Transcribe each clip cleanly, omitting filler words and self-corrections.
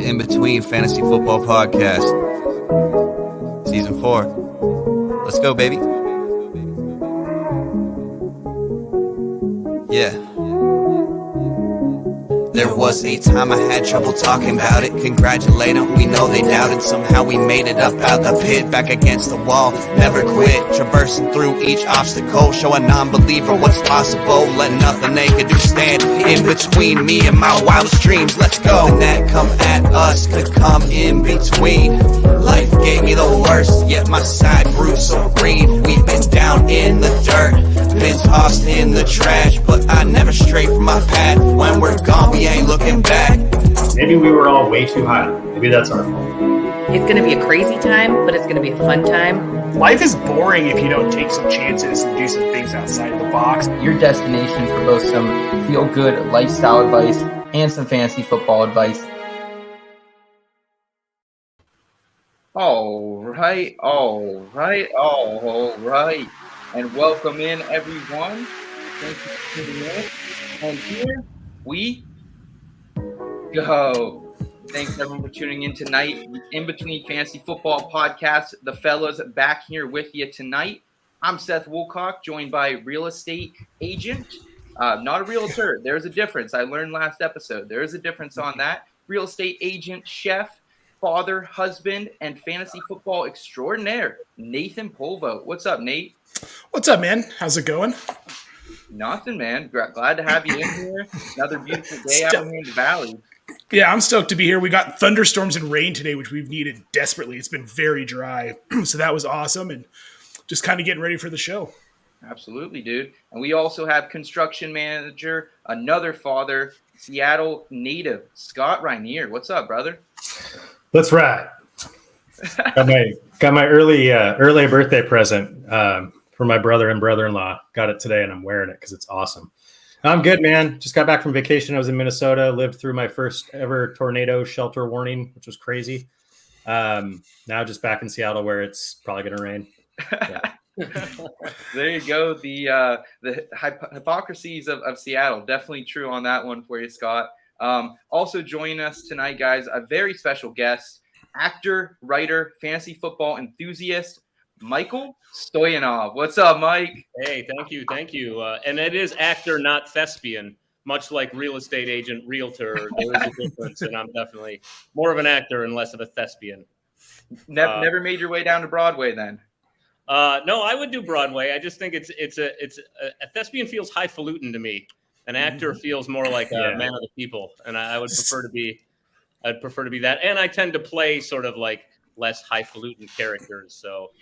the In Between Fantasy Football Podcast, Season 4. Let's go, baby. Yeah. There was a time I had trouble talking about it. Congratulate them, we know they doubted. Somehow we made it up out the pit, back against the wall, never quit. Traversing through each obstacle, show a non-believer what's possible. Let nothing they could do stand in between me and my wildest dreams. Let's go. And that come at us could come in between. Life gave me the worst, yet my side grew so green. We've been down in the dirt, been tossed in the trash, but I never stray from my path. When we're gone, we ain't looking back. Maybe we were all way too high. Maybe that's our fault. It's going to be a crazy time, but it's going to be a fun time. Life is boring if you don't take some chances and do some things outside the box. Your destination for both some feel-good lifestyle advice and some fantasy football advice. All right. And welcome in, everyone. Thank you for tuning in. And here we go. Thanks, everyone, for tuning in tonight. In Between Fantasy Football Podcast, the fellas back here with you tonight. I'm Seth Woolcock, joined by real estate agent. Not a realtor. There's a difference. I learned last episode. There is a difference on that. Real estate agent, chef, father, husband, and fantasy football extraordinaire, Nathan Polvo. What's up, Nate? What's up, man? How's it going? Nothing, man. Glad to have you in here. Another beautiful day out here in the valley. Yeah, I'm stoked to be here. We got thunderstorms and rain today, which we've needed desperately. It's been very dry, so that was awesome, and just kind of getting ready for the show. Absolutely, dude. And we also have construction manager, another father, Seattle native, Scott Rainier. What's up, brother? Let's ride. Got my early birthday present for my brother and brother-in-law. Got it today, and I'm wearing it because it's awesome. I'm good, man. Just got back from vacation. I was in Minnesota, lived through my first ever tornado shelter warning, which was crazy. Now just back in Seattle where it's probably going to rain. Yeah. There you go. The hypocrisies of Seattle. Definitely true on that one for you, Scott. Also joining us tonight, guys, a very special guest, actor, writer, fantasy football enthusiast, Michael Stoyanov. What's up, Mike? Hey, thank you. And it is actor, not thespian, much like real estate agent, realtor. There is a difference, and I'm definitely more of an actor and less of a thespian. Never made your way down to Broadway, then? No, I would do Broadway. I just think it's a thespian feels highfalutin to me. An actor feels more like a man of the people, and I would prefer to be. I'd prefer to be that, and I tend to play sort of like less highfalutin characters. So,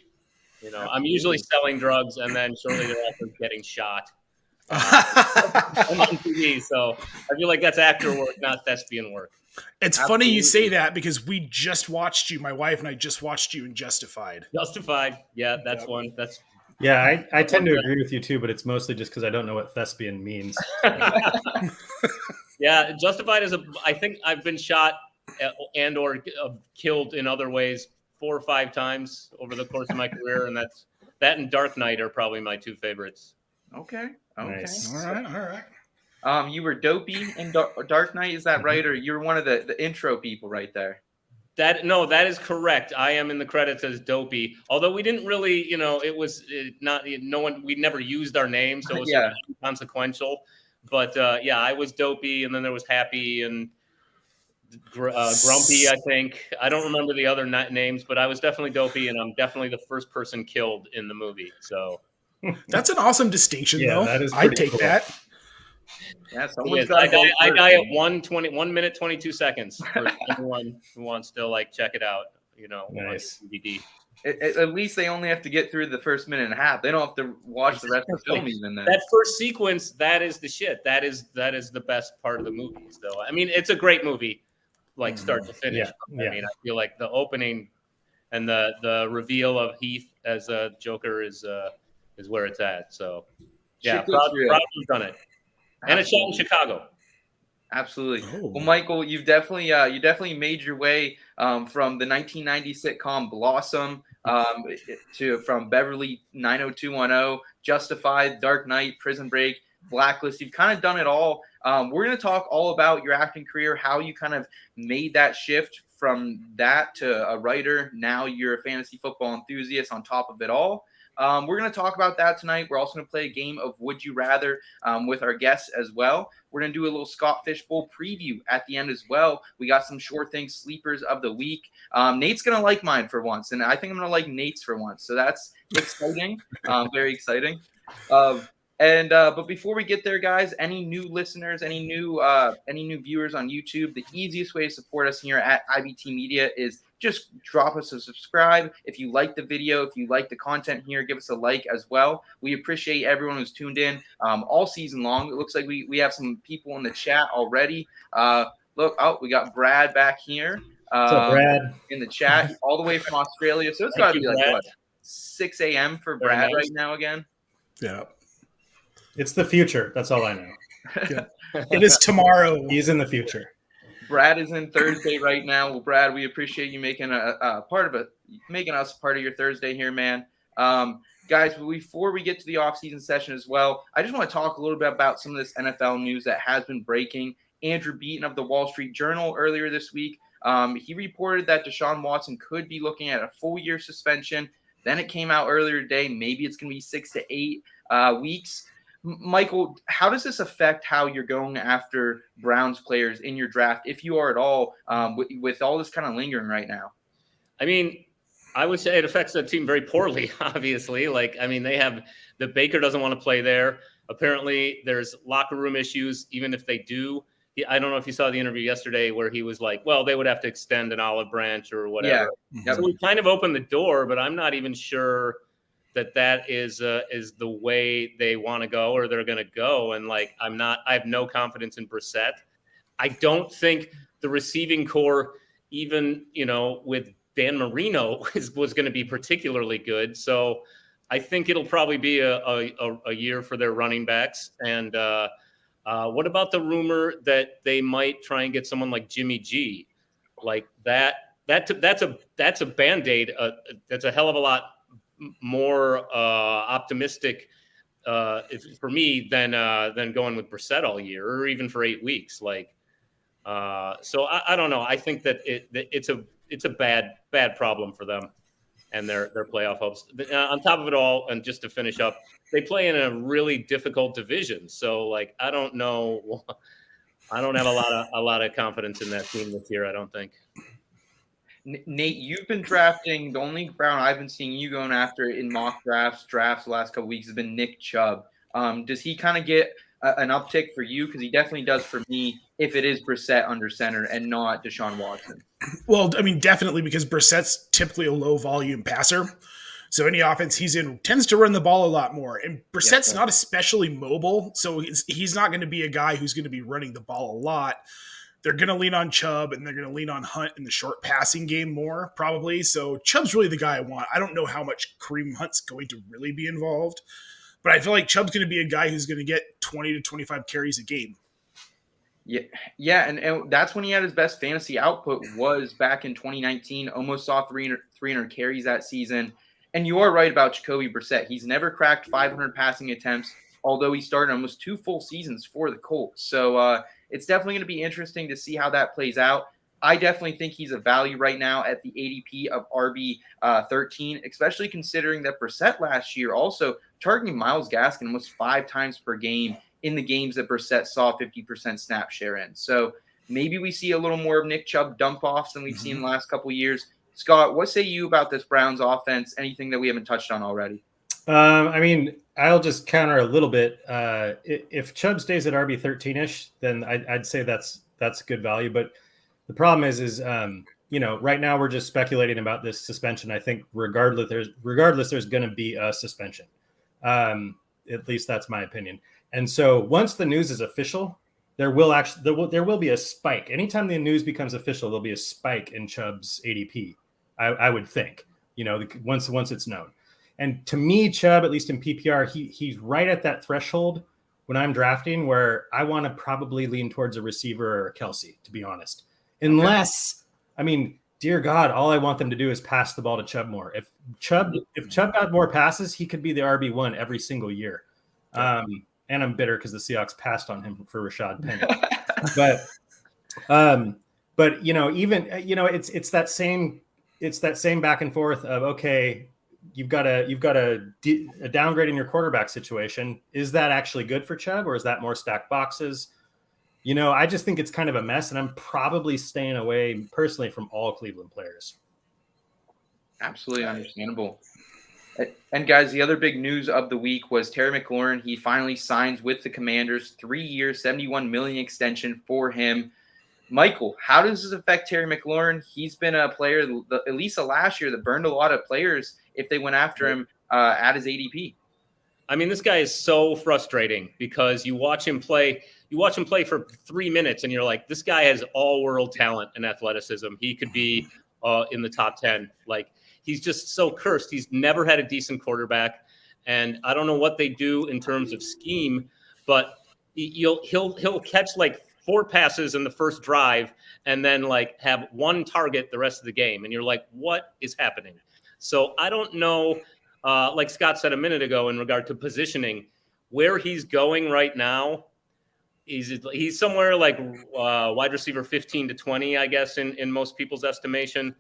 I'm usually selling drugs, and then shortly thereafter getting shot. I'm on TV, so I feel like that's actor work, not thespian work. It's funny you say that because we just watched you. My wife and I just watched you in Justified. Yeah, that's one. Yeah, I tend to agree with you too, but it's mostly just because I don't know what thespian means. Yeah, Justified I think I've been shot and or killed in other ways 4 or 5 times over the course of my career, and that and Dark Knight are probably my 2 favorites. Okay. Nice. All right. You were Dopey in Dark Knight, is that right? Or you were one of the intro people right there? That is correct. I am in the credits as Dopey. Although we didn't really, we never used our name, so it was sort of inconsequential. But I was Dopey, and then there was Happy and Grumpy, I think. I don't remember the other names, but I was definitely Dopey, and I'm definitely the first person killed in the movie. So that's an awesome distinction, though. That is I'd take cool. that. Yeah, I die at 1 minute 22 seconds for anyone who wants to check it out. Nice. On DVD. At least they only have to get through the first minute and a half. They don't have to watch the rest of the film even then. That first sequence, that is the shit. That is the best part of the movie. Though I mean, it's a great movie, start to finish. Yeah. I mean, I feel like the opening and the reveal of Heath as a Joker is where it's at. So yeah, proud to have done it. And it's shot in Chicago. Absolutely. Oh. Well, Michael, you've definitely made your way from the 1990 sitcom Blossom from Beverly 90210, Justified, Dark Knight, Prison Break, Blacklist. You've kind of done it all. We're going to talk all about your acting career, how you kind of made that shift from that to a writer. Now you're a fantasy football enthusiast on top of it all. We're going to talk about that tonight. We're also going to play a game of Would You Rather with our guests as well. We're going to do a little Scott Fish Bowl preview at the end as well. We got some Sure Things sleepers of the week. Nate's going to like mine for once, and I think I'm going to like Nate's for once. So that's exciting, very exciting. But before we get there, guys, any new listeners, any new viewers on YouTube, the easiest way to support us here at IBT Media is just drop us a subscribe. If you like the video, if you like the content here, give us a like as well. We appreciate everyone who's tuned in all season long. It looks like we have some people in the chat already. We got Brad back here. What's up, Brad? In the chat, all the way from Australia. So it's got to be like, what, 6 a.m. for Brad right now again? Yeah. It's the future. That's all I know. It is tomorrow. He's in the future. Brad is in Thursday right now. Well, Brad, we appreciate you making making us part of your Thursday here, man. Guys, before we get to the offseason session as well, I just want to talk a little bit about some of this NFL news that has been breaking. Andrew Beaton of the Wall Street Journal earlier this week, he reported that Deshaun Watson could be looking at a full-year suspension. Then it came out earlier today. Maybe it's going to be 6 to 8 weeks. Michael, how does this affect how you're going after Browns players in your draft, if you are at all, with all this kind of lingering right now? I mean, I would say it affects the team very poorly, obviously. They have – the Baker doesn't want to play there. Apparently, there's locker room issues, even if they do. I don't know if you saw the interview yesterday where he was like, well, they would have to extend an olive branch or whatever. Yeah. So we kind of opened the door, but I'm not even sure – that is the way they want to go or they're going to go. And I have no confidence in Brissett. I don't think the receiving core, even, with Dan Marino was going to be particularly good. So I think it'll probably be a year for their running backs. And what about the rumor that they might try and get someone like Jimmy G? Like that's a Band-Aid. That's a hell of a lot more optimistic for me than going with Brissett all year or even for 8 weeks. So I don't know. I think that it's a bad problem for them and their playoff hopes. On top of it all, and just to finish up, they play in a really difficult division. So I don't know. I don't have a lot of confidence in that team this year. I don't think. Nate, you've been drafting. The only Brown I've been seeing you going after in mock drafts the last couple weeks has been Nick Chubb. Does he kind of get an uptick for you? Because he definitely does for me if it is Brissett under center and not Deshaun Watson. Well, I mean, definitely, because Brissett's typically a low-volume passer. So any offense he's in tends to run the ball a lot more. And Brissett's not especially mobile, so he's not going to be a guy who's going to be running the ball a lot. They're going to lean on Chubb, and they're going to lean on Hunt in the short passing game more, probably. So Chubb's really the guy I want. I don't know how much Kareem Hunt's going to really be involved, but I feel like Chubb's going to be a guy who's going to get 20 to 25 carries a game. Yeah, and that's when he had his best fantasy output was back in 2019. Almost saw 300 carries that season. And you are right about Jacoby Brissett. He's never cracked 500 passing attempts, although he started almost 2 full seasons for the Colts. So it's definitely going to be interesting to see how that plays out. I definitely think he's a value right now at the ADP of RB 13, especially considering that Brissett last year also targeting Myles Gaskin almost 5 times per game in the games that Brissett saw 50% snap share in. So maybe we see a little more of Nick Chubb dump-offs than we've seen the last couple of years. Scott, what say you about this Browns offense? Anything that we haven't touched on already? I mean, I'll just counter a little bit. If Chubb stays at RB 13-ish, then I'd say that's good value. But the problem is right now we're just speculating about this suspension. I think regardless, there's going to be a suspension. At least that's my opinion. And so once the news is official, there will be a spike. Anytime the news becomes official, there'll be a spike in Chubb's ADP. I would think, once it's known. And to me, Chubb, at least in PPR, he's right at that threshold when I'm drafting where I want to probably lean towards a receiver or a Kelsey, to be honest. Unless, dear God, all I want them to do is pass the ball to Chubb more. If Chubb got more passes, he could be the RB1 every single year. And and I'm bitter because the Seahawks passed on him for Rashad Penny. But even it's that same back and forth of, okay, you've got a downgrade in your quarterback situation. Is that actually good for Chubb, or is that more stacked boxes? I just think it's kind of a mess, and I'm probably staying away personally from all Cleveland players. Absolutely understandable. And guys, the other big news of the week was Terry McLaurin. He finally signs with the Commanders, 3-year, $71 million extension for him. Michael, how does this affect Terry McLaurin? He's been a player, at least last year, that burned a lot of players if they went after him at his ADP. I mean, this guy is so frustrating because you watch him play for 3 minutes and you're like, this guy has all world talent and athleticism. He could be in the top 10. Like, he's just so cursed. He's never had a decent quarterback. And I don't know what they do in terms of scheme, but he'll catch like 4 passes in the first drive and then like have 1 target the rest of the game. And you're like, what is happening? So I don't know, like Scott said a minute ago in regard to positioning, where he's going right now. He's somewhere like wide receiver 15 to 20, I guess, in most people's estimation.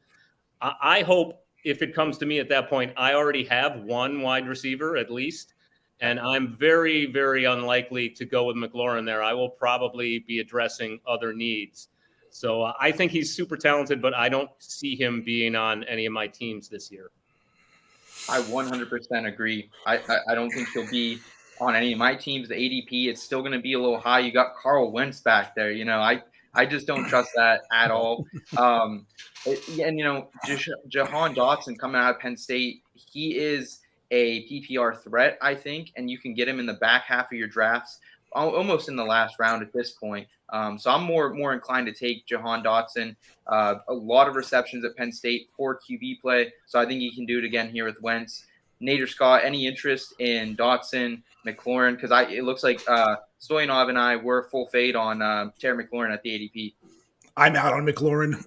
I hope if it comes to me at that point, I already have 1 wide receiver at least. And I'm very, very unlikely to go with McLaurin there. I will probably be addressing other needs. So I think he's super talented, but I don't see him being on any of my teams this year. I 100% agree. I don't think he'll be on any of my teams. The ADP, it's still going to be a little high. You got Carl Wentz back there. I just don't trust that at all. And, Jahan Dawson coming out of Penn State, he is a PPR threat, I think, and you can get him in the back half of your drafts, almost in the last round at this point. So I'm more inclined to take Jahan Dawson. A lot of receptions at Penn State, poor QB play, so I think he can do it again here with Wentz. Nader Scott, any interest in Dawson, McLaurin? Because it looks like Stoyanov and I were full fade on Terry McLaurin at the ADP. I'm out on McLaurin.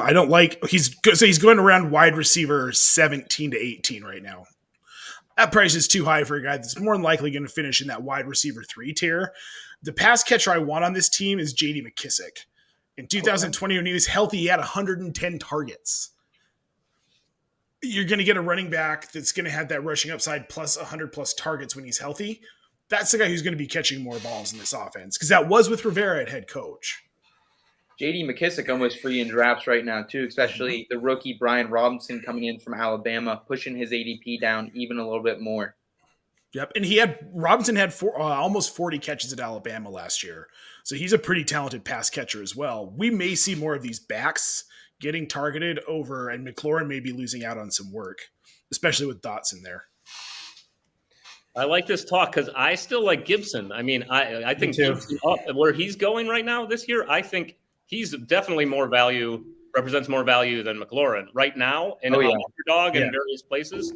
I don't like he's going around wide receiver 17 to 18 right now. That price is too high for a guy that's more than likely going to finish in that wide receiver 3 tier. The pass catcher I want on this team is J.D. McKissick. In 2020, when he was healthy, he had 110 targets. You're going to get a running back that's going to have that rushing upside plus 100 plus targets when he's healthy. That's the guy who's going to be catching more balls in this offense, because that was with Rivera at head coach. J.D. McKissick almost free in drafts right now, too, especially the rookie Brian Robinson coming in from Alabama, pushing his ADP down even a little bit more. Yep, and Robinson had almost 40 catches at Alabama last year, so he's a pretty talented pass catcher as well. We may see more of these backs getting targeted over, and McLaurin may be losing out on some work, especially with Dotson there. I like this talk because I still like Gibson. I mean, I think Gibson where he's going right now this year, I think he's definitely represents more value than McLaurin right now in underdog in various places.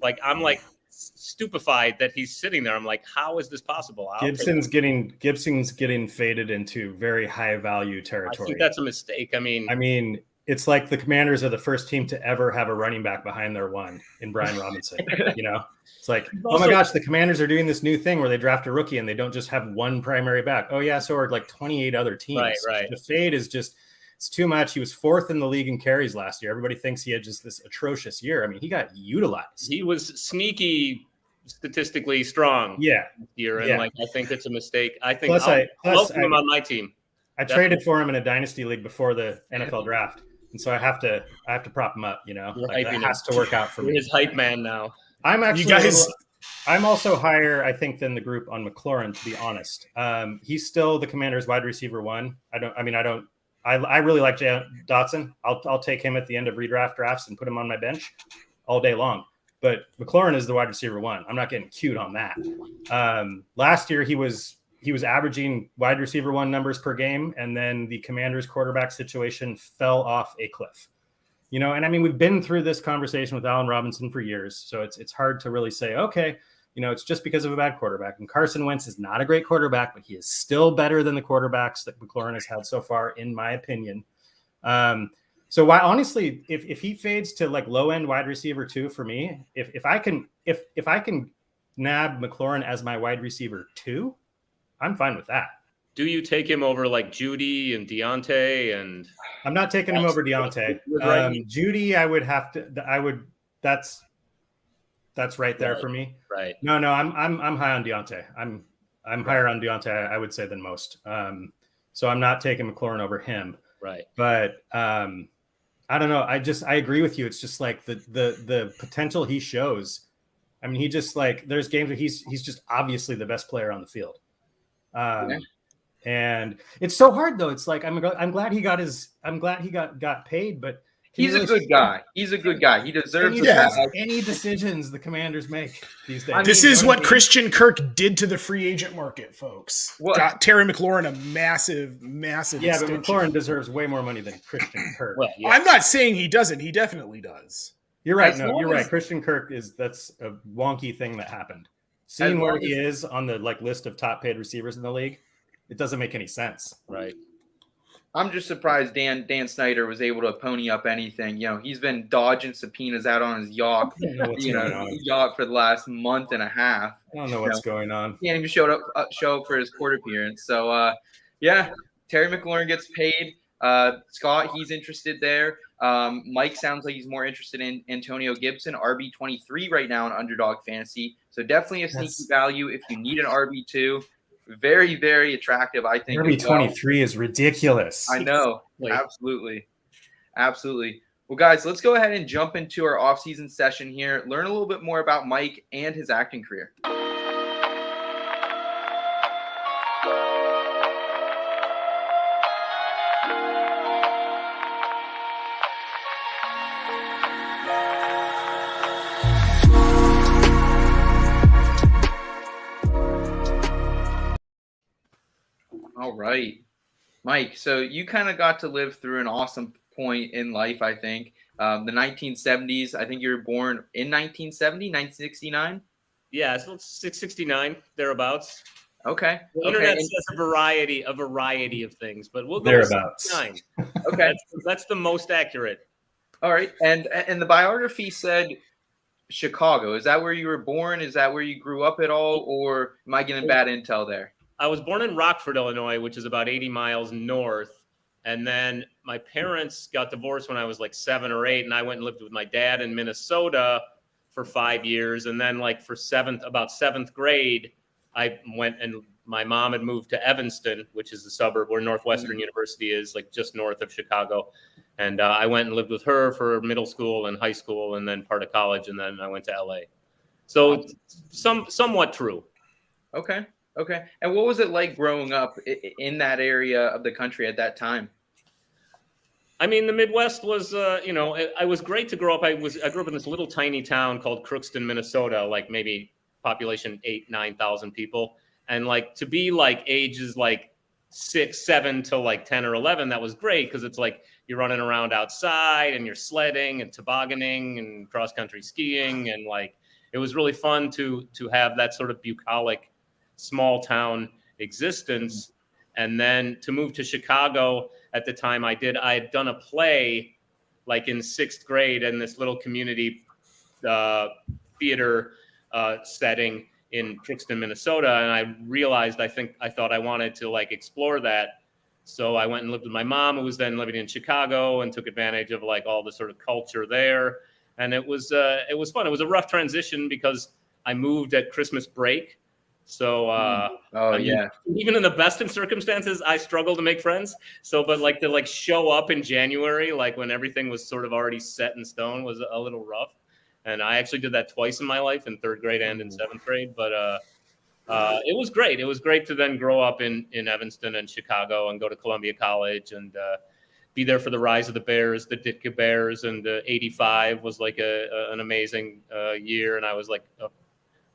Like, I'm like stupefied that he's sitting there. I'm like, how is this possible? Gibson's getting faded into very high value territory. I think that's a mistake. I mean, it's like the Commanders are the first team to ever have a running back behind their 1 in Brian Robinson. It's like, oh my gosh, the Commanders are doing this new thing where they draft a rookie and they don't just have 1 primary back. Oh yeah, so are like 28 other teams. Right. The fade is just, it's too much. He was 4th in the league in carries last year. Everybody thinks he had just this atrocious year. I mean, he got utilized. He was sneaky, statistically strong. Year, and I think it's a mistake. I think I'll put him on my team. I traded for him in a dynasty league before the NFL draft. And so I have to prop him up, Like, that has to work out for me. You're his hype man now. I'm actually I'm also higher, I think, than the group on McLaurin, to be honest. He's still the Commanders' wide receiver 1. I really like Dotson. I'll take him at the end of redraft drafts and put him on my bench all day long. But McLaurin is the wide receiver 1. I'm not getting cute on that. Last year he was averaging wide receiver 1 numbers per game, and then the Commanders' quarterback situation fell off a cliff. And I mean, we've been through this conversation with Allen Robinson for years, so it's hard to really say, okay, it's just because of a bad quarterback. And Carson Wentz is not a great quarterback, but he is still better than the quarterbacks that McLaurin has had so far, in my opinion. So why, honestly, if he fades to like low end wide receiver 2 for me, if I can nab McLaurin as my wide receiver 2, I'm fine with that. Do you take him over like Judy and Deontay? And I'm not taking him over Deontay. Judy, I would have to. That's right there for me. Right. No, I'm high on Deontay. I'm higher on Deontay, I would say, than most. So I'm not taking McLaurin over him. Right. But I don't know. I agree with you. It's just like the potential he shows. I mean, he just like there's games where he's just obviously the best player on the field. And it's so hard though. It's like I'm glad he got paid, but he's a good guy. He's a good guy. He deserves any decisions the Commanders make these days. This is what Christian Kirk did to the free agent market, folks. Got Terry McLaurin a massive extension. But McLaurin deserves way more money than Christian Kirk. Well, yeah. I'm not saying he doesn't. He definitely does. You're right. You're right. Christian Kirk that's a wonky thing that happened. Seeing where he is on the list of top paid receivers in the league, it doesn't make any sense. Right. I'm just surprised Dan Snyder was able to pony up anything. He's been dodging subpoenas out on his yacht, yacht for the last month and a half. I don't know what's going on. He can't even show up for his court appearance. So, Terry McLaurin gets paid. Scott, he's interested there. Mike sounds like he's more interested in Antonio Gibson, RB23 right now in Underdog Fantasy. So definitely a sneaky value if you need an RB2. Very, very attractive, I think. RB23 is ridiculous. I know. Absolutely. Well, guys, let's go ahead and jump into our off-season session here. Learn a little bit more about Mike and his acting career. All right, Mike. So you kind of got to live through an awesome point in life, I think. The 1970s. I think you were born in 1970, 1969. Yeah, so it's 669 thereabouts. Okay. The internet says a variety of things, but we'll go thereabouts. 69. Okay, that's the most accurate. All right, and the biography said Chicago. Is that where you were born? Is that where you grew up at all, or am I getting bad intel there? I was born in Rockford, Illinois, which is about 80 miles north. And then my parents got divorced when I was like 7 or 8. And I went and lived with my dad in Minnesota for 5 years. And then about seventh grade, I went and my mom had moved to Evanston, which is the suburb where Northwestern University is, like just north of Chicago. And I went and lived with her for middle school and high school and then part of college. And then I went to LA. So somewhat true. Okay. And what was it like growing up in that area of the country at that time? I mean, the Midwest was, I was great to grow up. I grew up in this little tiny town called Crookston, Minnesota, like maybe population 8,000-9,000 people. And like to be like ages like 6, 7 to like 10 or 11, that was great because it's like you're running around outside and you're sledding and tobogganing and cross country skiing. And like it was really fun to have that sort of bucolic small town existence. And then to move to Chicago at the time I had done a play like in 6th grade in this little community theater setting in Crookston, Minnesota. And I realized, I thought I wanted to like explore that. So I went and lived with my mom, who was then living in Chicago, and took advantage of like all the sort of culture there. And it was fun. It was a rough transition because I moved at Christmas break. So, even in the best of circumstances, I struggle to make friends. So, but like to like show up in January, like when everything was sort of already set in stone, was a little rough. And I actually did that twice in my life, in 3rd grade and in 7th grade. But it was great. It was great to then grow up in Evanston and Chicago and go to Columbia College and be there for the rise of the Bears, the Ditka Bears. And 85 was like an amazing year. And I was like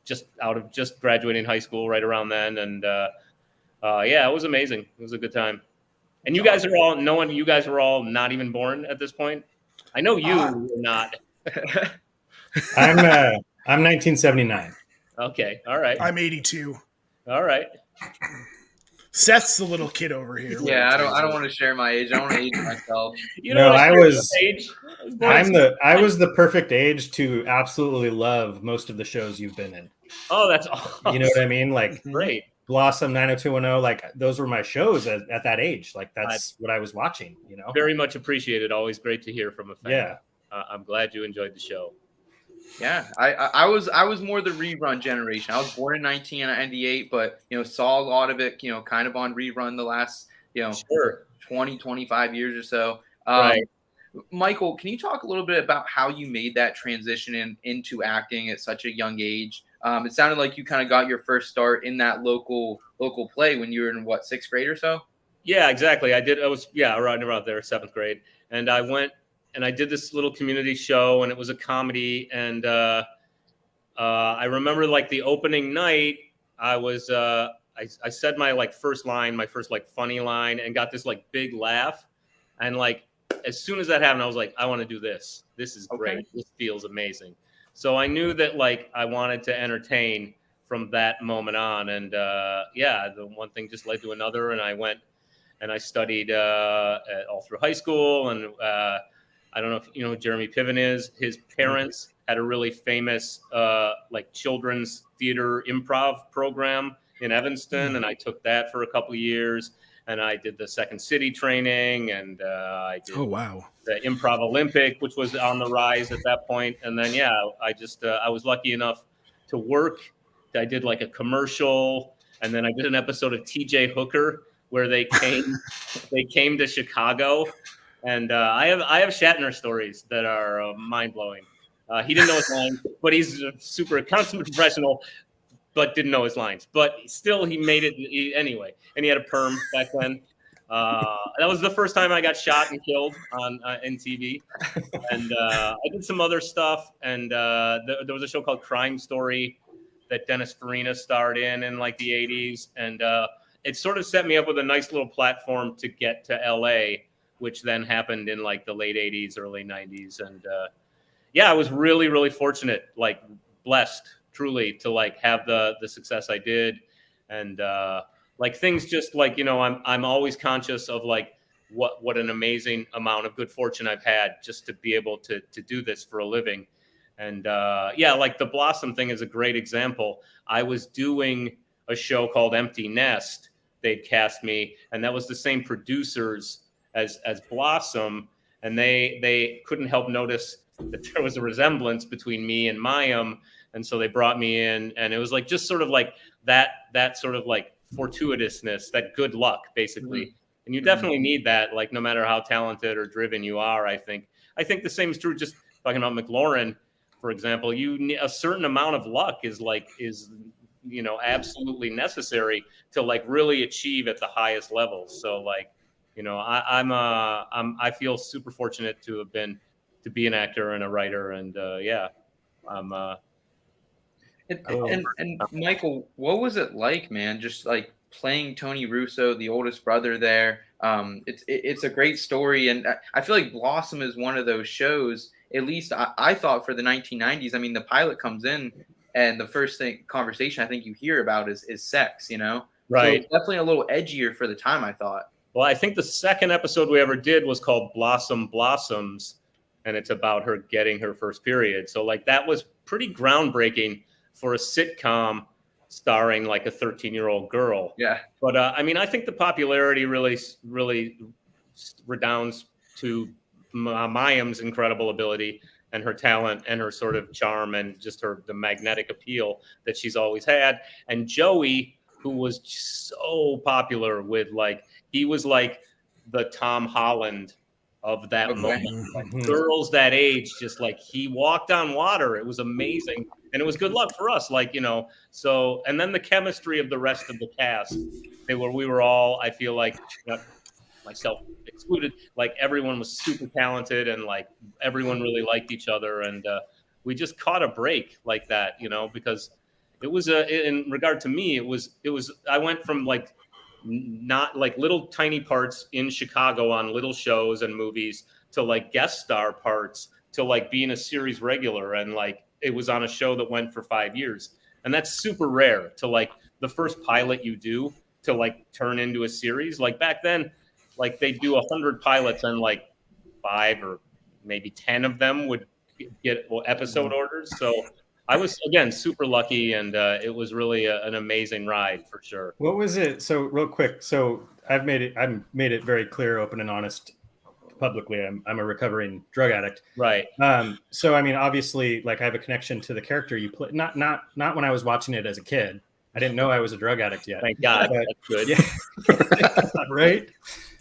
just graduating high school right around then. And it was amazing. It was a good time. And you guys are all not even born at this point. I know you were not. I'm 1979. Okay. All right. I'm 82. All right. Seth's the little kid over here. Yeah, I don't want to share my age. I want to age myself. I was the perfect age to absolutely love most of the shows you've been in. Oh, that's awesome. You know what I mean? Like, great. Blossom, 90210, like those were my shows at that age. Like that's what I was watching, you know? Very much appreciated. Always great to hear from a fan. Yeah. I'm glad you enjoyed the show. Yeah, I was more the rerun generation. I was born in 1998, but saw a lot of it, kind of on rerun the last, Sure. 20, 25 years or so. Right. Michael, can you talk a little bit about how you made that transition into acting at such a young age? It sounded like you kind of got your first start in that local play when you were in what, 6th grade or so? Yeah, exactly. I was around there, 7th grade, and I went and I did this little community show, and it was a comedy. And I remember like the opening night, I was I said my like first line, my first like funny line, and got this like big laugh, and like as soon as that happened, I was like, I want to do this. This is great. Okay. This feels amazing. So I knew that like I wanted to entertain from that moment on, and the one thing just led to another, and I went and I studied all through high school, and I don't know if you know who Jeremy Piven is. His parents had a really famous like children's theater improv program in Evanston, and I took that for a couple of years. And I did the Second City training, and I did the Improv Olympic, which was on the rise at that point. And then, I was lucky enough to work. I did like a commercial, and then I did an episode of TJ Hooker where they came to Chicago. And I have Shatner stories that are mind blowing. He didn't know his lines, but he's a super consummate professional, but didn't know his lines. But still, he made it anyway. And he had a perm back then. That was the first time I got shot and killed on TV. And I did some other stuff. And there was a show called Crime Story that Dennis Farina starred in like the 80s. And it sort of set me up with a nice little platform to get to LA, which then happened in like the late 80s, early 90s. And I was really, really fortunate, like blessed truly to like have the success I did. And like things just like, I'm always conscious of like what an amazing amount of good fortune I've had just to be able to do this for a living. And like the Blossom thing is a great example. I was doing a show called Empty Nest. They'd cast me, and that was the same producers as Blossom. And they couldn't help notice that there was a resemblance between me and Mayim. And so they brought me in, and it was like just sort of like that sort of like fortuitousness, that good luck, basically. Mm-hmm. And you definitely need that, like no matter how talented or driven you are. I think the same is true. Just talking about McLaurin, for example, you need a certain amount of luck is absolutely necessary to like really achieve at the highest levels. So like, I feel super fortunate to be an actor and a writer, and And Michael, what was it like, man? Just like playing Tony Russo, the oldest brother there. It's a great story, and I feel like Blossom is one of those shows. At least I thought for the 1990s. I mean, the pilot comes in, and the first conversation I think you hear about is sex. Right? So it's definitely a little edgier for the time, I thought. Well, I think the second episode we ever did was called Blossom Blossoms, and it's about her getting her first period. So like that was pretty groundbreaking for a sitcom starring like a 13-year-old girl. Yeah. But I think the popularity really redounds to Mayim's incredible ability and her talent and her sort of charm and just the magnetic appeal that she's always had. And Joey, who was so popular with he was like the Tom Holland of that moment. Like, girls that age, just like he walked on water. It was amazing. And it was good luck for us. So, and then the chemistry of the rest of the cast, we were all, I feel like, myself excluded, like everyone was super talented and like everyone really liked each other. And we just caught a break like that, because it was in regard to me, it was, I went from like, not like little tiny parts in Chicago on little shows and movies to like guest star parts to like being a series regular. And like, it was on a show that went for 5 years. And that's super rare to like the first pilot you do to like turn into a series. Like back then, like they do 100 pilots and like 5 or maybe 10 of them would get episode orders. So I was, again, super lucky, and it was really an amazing ride for sure. What was it? So real quick. So I've made it very clear, open and honest publicly. I'm a recovering drug addict. Right. So I mean, obviously, like I have a connection to the character you play. Not when I was watching it as a kid. I didn't know I was a drug addict yet. Thank God. But, that's good. Yeah. Right.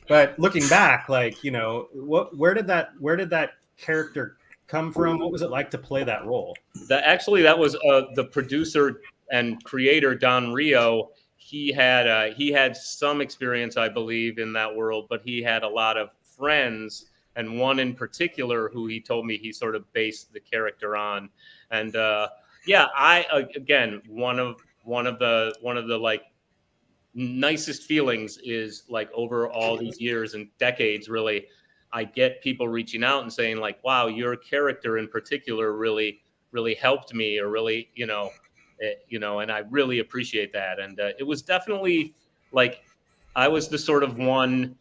But looking back, like, you know, where did that character come from? What was it like to play that role? That was the producer and creator, Don Rio. He had some experience, I believe, in that world, but he had a lot of friends, and one in particular who he told me he sort of based the character on. And again, one of the like nicest feelings is like over all these years and decades, really, I get people reaching out and saying like, wow, your character in particular really helped me, or really, and I really appreciate that. And it was definitely like, I was the sort of one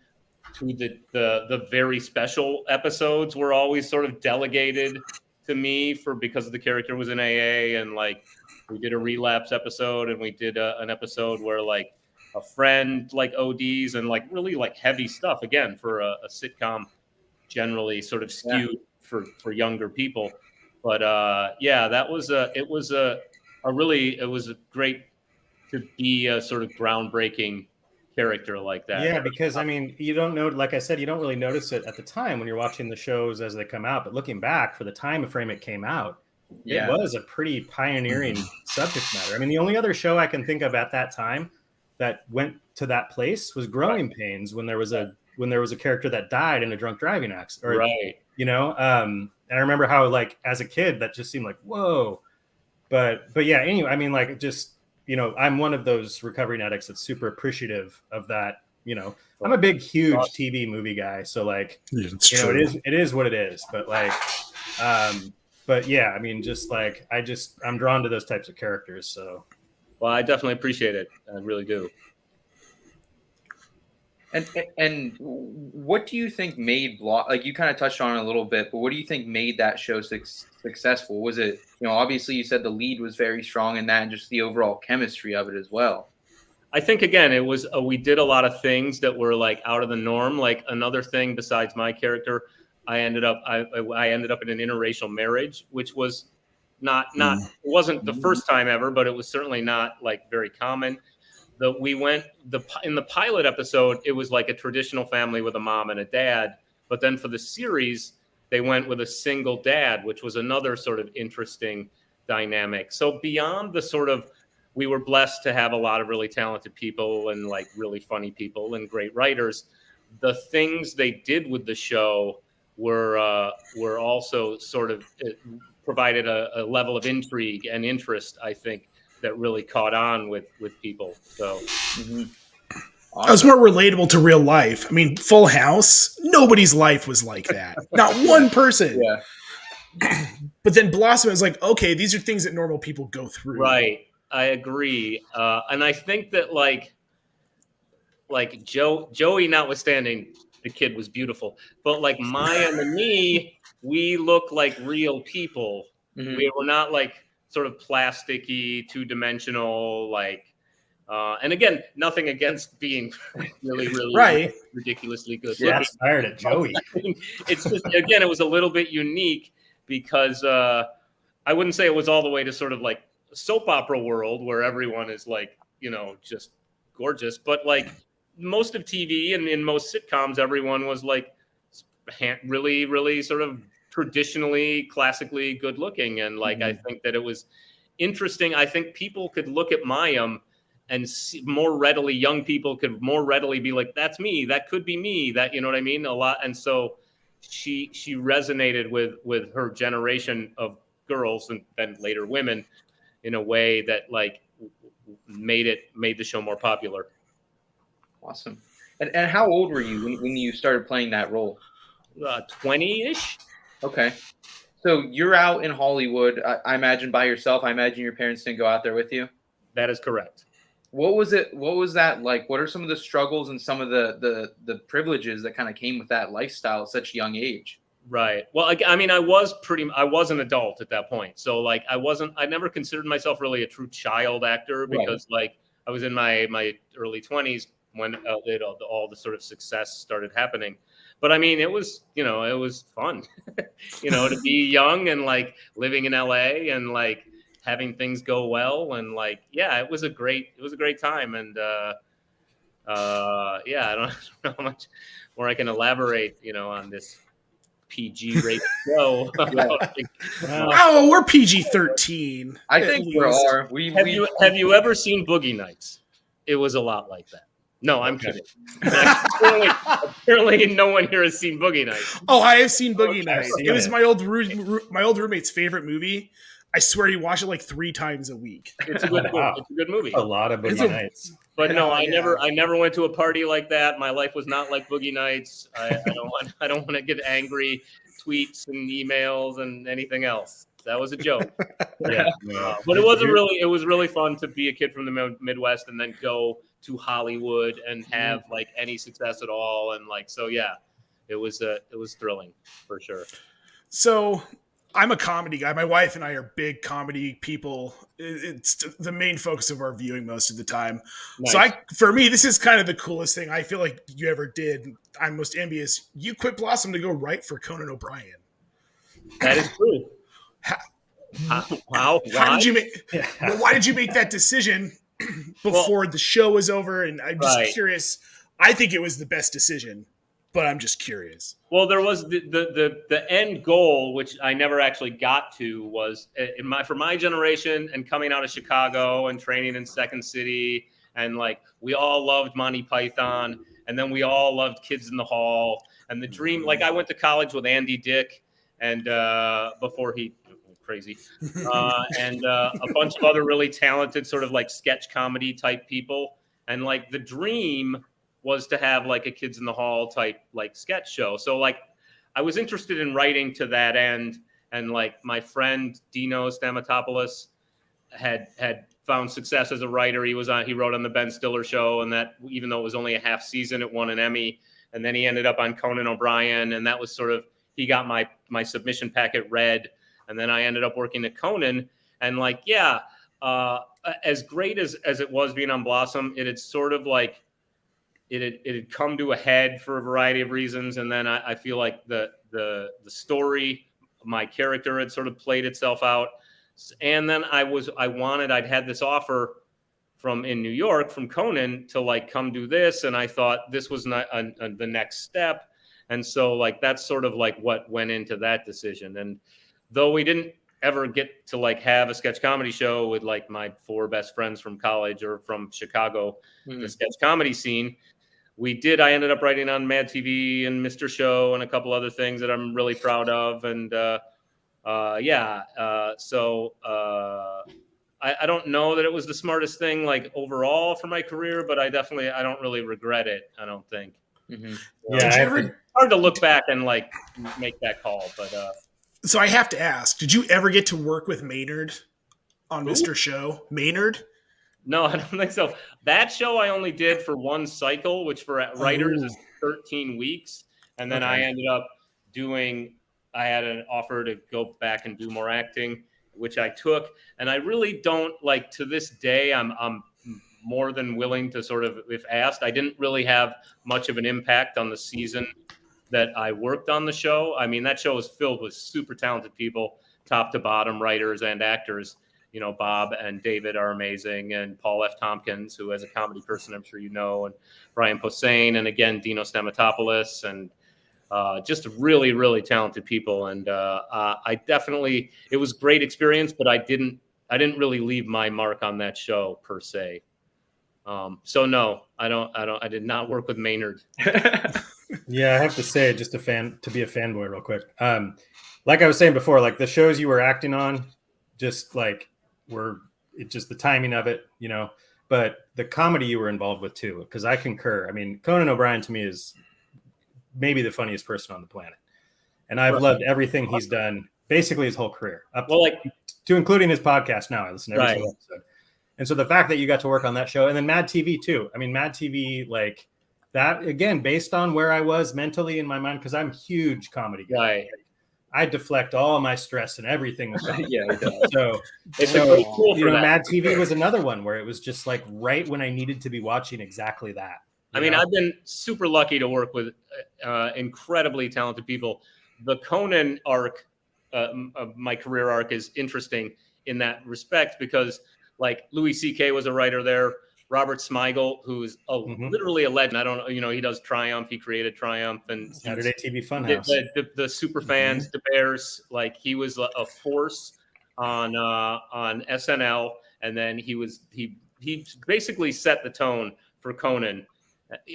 to the very special episodes were always sort of delegated to me because the character was in AA, and like we did a relapse episode, and we did an episode where like a friend like ODs, and like really like heavy stuff, again, for a sitcom generally sort of skewed for younger people. But that was it was great to be a sort of groundbreaking character like that. Yeah, because I mean, you don't know, like I said, you don't really notice it at the time when you're watching the shows as they come out. But looking back, for the time frame it came out, it was a pretty pioneering subject matter. I mean, the only other show I can think of at that time that went to that place was Growing Pains, when there was a character that died in a drunk driving accident. Right. You know, and I remember how, like, as a kid, that just seemed like, whoa. But yeah, anyway, I mean, like, just, you know, I'm one of those recovering addicts that's super appreciative of that. You know, I'm a big, huge TV movie guy. So like, it is what it is. But like, but yeah, I mean, just like, I'm drawn to those types of characters. So. Well, I definitely appreciate it. I really do. And what do you think made like you kind of touched on it a little bit, but what do you think made that show successful? Was it, obviously you said the lead was very strong in that, and just the overall chemistry of it as well? I think, again, it was we did a lot of things that were like out of the norm. Like, another thing besides my character, I ended up in an interracial marriage, which was not it wasn't the first time ever, but it was certainly not like very common. In the pilot episode, it was like a traditional family with a mom and a dad. But then for the series, they went with a single dad, which was another sort of interesting dynamic. So beyond the sort of, we were blessed to have a lot of really talented people and like really funny people and great writers. The things they did with the show were also sort of provided a level of intrigue and interest, I think, that really caught on with people. So it was more relatable to real life. I mean, Full House, nobody's life was like that. Not one person. Yeah. But then Blossom is like, okay, these are things that normal people go through. Right. I agree. And I think that like Joey notwithstanding, the kid was beautiful, but like Maya and me, we look like real people. Mm-hmm. We were not like sort of plasticky, two-dimensional, like, and again, nothing against being really right. ridiculously good. Yeah, I fired at Joey. It's just, again, it was a little bit unique because I wouldn't say it was all the way to sort of like a soap opera world where everyone is like, just gorgeous, but like most of TV and in most sitcoms, everyone was like really, really sort of traditionally, classically good looking. And like, I think that it was interesting. I think people could look at Mayim and more readily, young people could more readily be like, that's me, that could be me, that, you know what I mean? A lot. And so she resonated with her generation of girls and then later women in a way that like made the show more popular. Awesome. And how old were you when you started playing that role? 20-ish. Okay. So you're out in Hollywood, I imagine by yourself. I imagine your parents didn't go out there with you. That is correct. What was it? What was that like? What are some of the struggles and some of the privileges that kind of came with that lifestyle at such a young age? Right. Well, I mean, I was an adult at that point. So like, I never considered myself really a true child actor because like I was in my early 20s when all the sort of success started happening. But I mean, it was fun, to be young and like living in LA and like having things go well. And like, yeah, it was a great time. And yeah, I don't know how much more I can elaborate, on this PG rated show. Oh, we're PG-13. I think we are. Have you ever seen Boogie Nights? It was a lot like that. No, I'm kidding. Apparently, no one here has seen Boogie Nights. Oh, I have seen Boogie Nights. It was my old roommate's favorite movie. I swear he watched it like 3 times a week. It's a good movie. It's a good movie. A lot of Boogie Nights. But no, I never went to a party like that. My life was not like Boogie Nights. I don't want to get angry tweets and emails and anything else. That was a joke. Yeah. But it was really fun to be a kid from the Midwest and then go to Hollywood and have like any success at all. And like, so yeah, it was thrilling for sure. So I'm a comedy guy. My wife and I are big comedy people. It's the main focus of our viewing most of the time. Nice. So for me, this is kind of the coolest thing I feel like you ever did. I'm most envious. You quit Blossom to go write for Conan O'Brien. That is true. Wow. Why did you make that decision before the show was over? And I'm just curious. I think it was the best decision, but I'm just curious. Well, there was the end goal, which I never actually got to, was for my generation and coming out of Chicago and training in Second City, and like we all loved Monty Python, and then we all loved Kids in the Hall, and the dream. Like I went to college with Andy Dick, and before he crazy, and a bunch of other really talented sort of like sketch comedy type people, and like the dream was to have like a Kids in the Hall type like sketch show. So like I was interested in writing to that end, and like my friend Dino Stamatopoulos had found success as a writer. He wrote on the Ben Stiller Show, and that even though it was only a half season, it won an Emmy. And then he ended up on Conan O'Brien, and that was sort of, he got my submission packet read, and then I ended up working at Conan. And like, yeah, as great as it was being on Blossom, it had sort of like, it had come to a head for a variety of reasons. And then I feel like the story, my character had sort of played itself out. And then I'd had this offer in New York from Conan to like come do this. And I thought this was not the next step. And so like, that's sort of like what went into that decision. And though we didn't ever get to like have a sketch comedy show with like my 4 best friends from college or from Chicago, the sketch comedy scene, I ended up writing on Mad TV and Mr. Show and a couple other things that I'm really proud of. And so I don't know that it was the smartest thing like overall for my career, but I don't really regret it. I don't think. Mm-hmm. It's hard to look back and like make that call, but so I have to ask, did you ever get to work with Maynard on Mr. Show? Maynard? No, I don't think so. That show I only did for one cycle, which for writers is 13 weeks. And then I ended up I had an offer to go back and do more acting, which I took. And I really don't like, to this day, I'm more than willing to sort of, if asked, I didn't really have much of an impact on the season that I worked on the show. I mean, that show was filled with super talented people, top to bottom, writers and actors. You know, Bob and David are amazing, and Paul F. Tompkins, who as a comedy person, I'm sure you know, and Brian Posehn, and again, Dino Stamatopoulos, and just really, really talented people. And it was a great experience, but I didn't really leave my mark on that show per se. So no, I did not work with Maynard. Yeah, I have to say, just to be a fanboy real quick. Like I was saying before, like the shows you were acting on, just like just the timing of it, you know, but the comedy you were involved with too, because I concur. I mean, Conan O'Brien to me is maybe the funniest person on the planet. And I've loved everything he's done, basically his whole career, to including his podcast now. I listen to every single episode. And so the fact that you got to work on that show, and then Mad TV too. I mean, Mad TV, like that again, based on where I was mentally in my mind, because I'm a huge comedy guy. Right. I deflect all my stress and everything with comedy. Yeah, it does. So It's a great tool you for know, that. Mad TV was another one where it was just like right when I needed to be watching exactly that. I mean, I've been super lucky to work with incredibly talented people. The Conan arc of my career arc is interesting in that respect because, like, Louis C.K. was a writer there. Robert Smigel, who's literally a legend. I don't know, you know, he does Triumph. He created Triumph and Saturday TV Funhouse. The super fans, the Bears. Like, he was a force on SNL, and then he basically set the tone for Conan.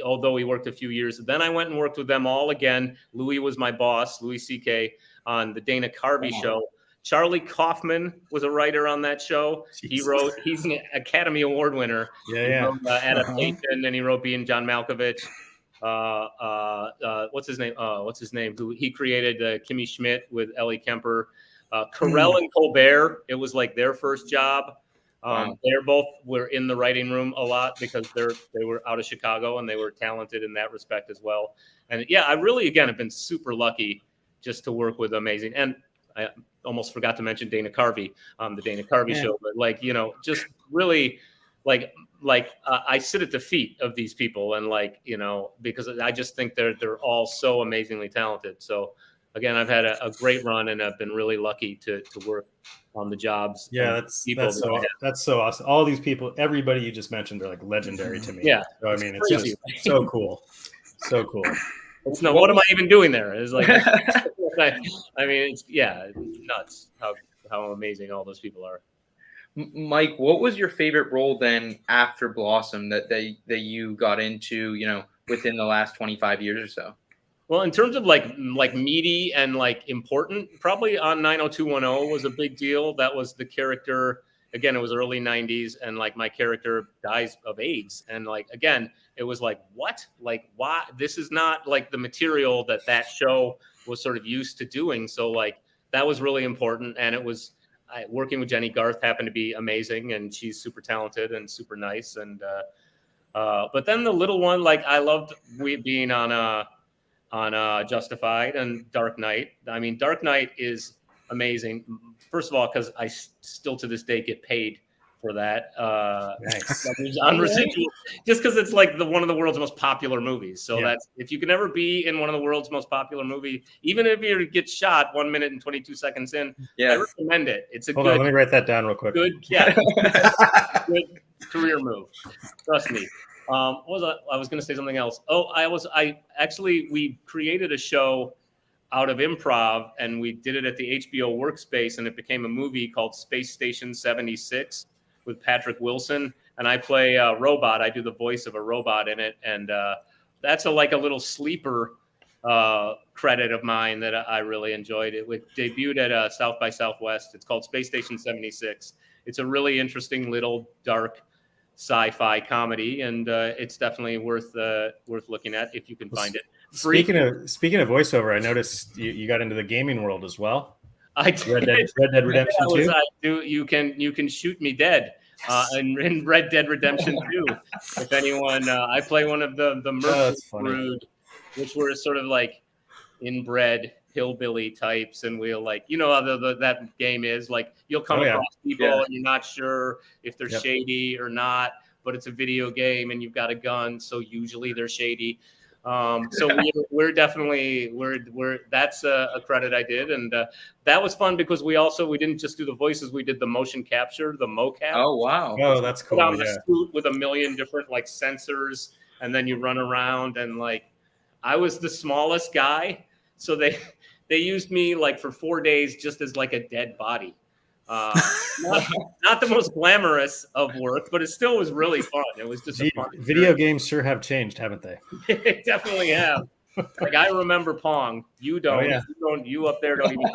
Although he worked a few years. Then I went and worked with them all again. Louis was my boss, Louis C.K., on the Dana Carvey show. Charlie Kaufman was a writer on that show. Jesus. He's an Academy Award winner. He wrote Adaptation, and he wrote Being John Malkovich. What's his name? He created Kimmy Schmidt with Ellie Kemper. Carell and Colbert, it was like their first job. They're both were in the writing room a lot because they were out of Chicago and they were talented in that respect as well. And yeah, I really, again, have been super lucky just to work with amazing. And I almost forgot to mention Dana Carvey, the Dana Carvey show, but like, you know, just really like I sit at the feet of these people and like, you know, because I just think they're all so amazingly talented. So again, I've had a great run and I've been really lucky to work on the jobs. Yeah, that's so awesome. All these people, everybody you just mentioned, are like legendary to me. Yeah. So, I mean, it's just so cool. So cool. It's no, what am I even doing there? It's like, I mean, it's nuts how amazing all those people are. Mike, what was your favorite role then after Blossom that you got into, you know, within the last 25 years or so? Well, in terms of like meaty and like important, probably on 90210 was a big deal. That was the character. Again, it was early 90s, and like my character dies of AIDS, and like again, it was like, what? Like, why? This is not like the material that show was sort of used to doing. So like that was really important, and it was working with Jenny Garth happened to be amazing, and she's super talented and super nice. And but then the little one, like I loved being on Justified and Dark Knight. I mean, Dark Knight is amazing. First of all, because I still to this day get paid for that. Nice. On residual, just because it's like one of the world's most popular movies. So that's, if you can ever be in one of the world's most popular movie, even if you get shot 1 minute and 22 seconds in, I recommend it. It's Hold on, let me write that down real quick. Good career move. Trust me. I was going to say something else. We created a show out of improv, and we did it at the HBO Workspace, and it became a movie called Space Station 76 with Patrick Wilson, and I play a robot. I do the voice of a robot in it, and that's a little sleeper credit of mine that I really enjoyed. It debuted at South by Southwest. It's called Space Station 76. It's a really interesting little dark sci-fi comedy, and it's definitely worth looking at if you can find it. Speaking of voiceover, I noticed you got into the gaming world as well. I did. Red Dead Redemption 2. I do. You can shoot me dead. In Red Dead Redemption 2. If anyone, I play one of the merchant brood, which were sort of like inbred hillbilly types, and we'll like, you know how that game is like, you'll come across people and you're not sure if they're shady or not, but it's a video game and you've got a gun, so usually they're shady. So we're definitely that's a credit I did, and that was fun because we didn't just do the voices, we did the motion capture, the mocap. Oh wow! Oh, that's cool. On the suit with a million different like sensors, and then you run around, and like I was the smallest guy, so they used me like for 4 days just as like a dead body. Not the most glamorous of work, but it still was really fun. It was just a fun video games sure have changed, haven't they? They definitely have. Like I remember Pong. You don't. Oh, yeah. You up there don't even.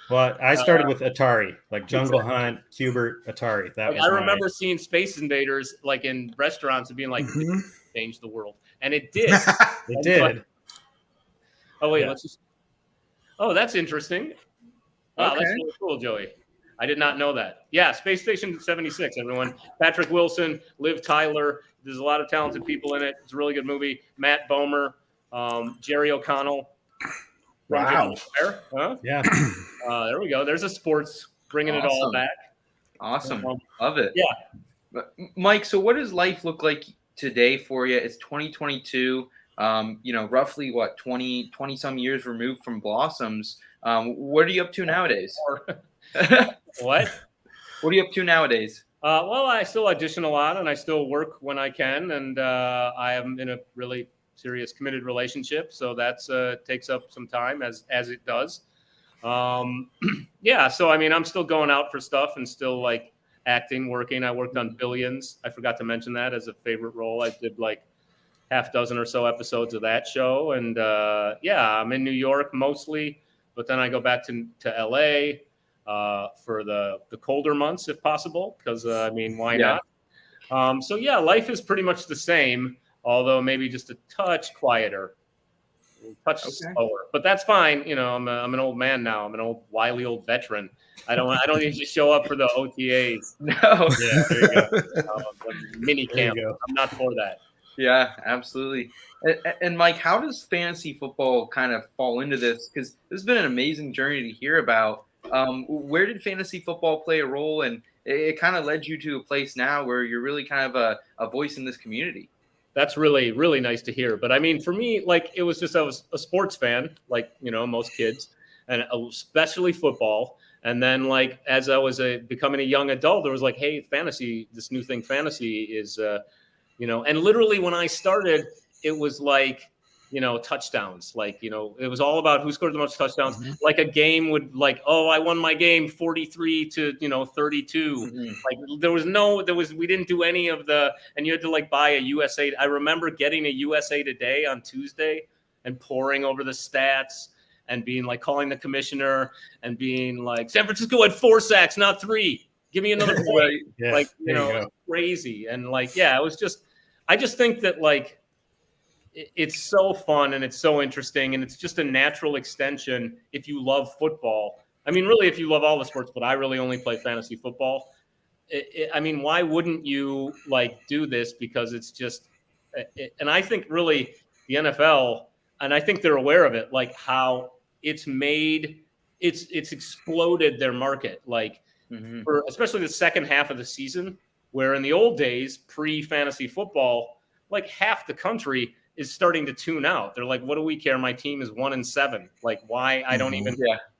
Well, I started with Atari, like Jungle Hunt, Cubert, Atari. I remember seeing Space Invaders like in restaurants and being like, change the world, and it did. It did. Oh wait, let's just. Oh, that's interesting. Wow, that's really cool, Joey. I did not know that. Yeah, Space Station 76, everyone. Patrick Wilson, Liv Tyler. There's a lot of talented people in it. It's a really good movie. Matt Bomer, Jerry O'Connell. Wow. Huh? Yeah. There we go. There's a sports bringing it all back. Awesome. Love it. Yeah. But, Mike, so what does life look like today for you? It's 2022. Roughly 20 some years removed from Blossoms. What are you up to nowadays? What? What are you up to nowadays? Well, I still audition a lot, and I still work when I can, and I am in a really serious committed relationship, so that's takes up some time as it does. Yeah, so I mean, I'm still going out for stuff and still like acting, working. I worked on Billions. I forgot to mention that as a favorite role. I did like half dozen or so episodes of that show, and yeah, I'm in New York mostly, but then I go back to LA for the colder months if possible, because I mean, why not? So yeah, life is pretty much the same, although maybe just a touch quieter, slower, but that's fine. I'm an old man now. I'm an old wily old veteran. I don't need to show up for the OTAs. No. Yeah, there you go. The mini camp. I'm not for that. Yeah, absolutely. And Mike, how does fantasy football kind of fall into this? Because this has been an amazing journey to hear about. Where did fantasy football play a role? And it kind of led you to a place now where you're really kind of a voice in this community. That's really, really nice to hear. But I mean, for me, like, it was just, I was a sports fan, like, most kids, and especially football. And then, like, as I was becoming a young adult, there was like, hey, fantasy, this new thing, fantasy is, and literally when I started, it was like, touchdowns, like, it was all about who scored the most touchdowns. Mm-hmm. Like a game would like, oh, I won my game 43 to, 32. Mm-hmm. Like we didn't do any of and you had to like buy a USA. I remember getting a USA Today on Tuesday and poring over the stats and being like, calling the commissioner and being like, San Francisco had 4 sacks, not 3. Give me another point. Yeah, like, it's crazy. And like, yeah, it was just, I just think that like, it's so fun and it's so interesting and it's just a natural extension if you love football. I mean, really, if you love all the sports, but I really only play fantasy football. I mean, why wouldn't you like do this? Because it's just, and I think really the NFL, and I think they're aware of it, like how it's exploded their market, like for especially the second half of the season, where in the old days, pre-fantasy football, like half the country is starting to tune out. They're like, what do we care? My team is 1-7. Like, why? I don't even,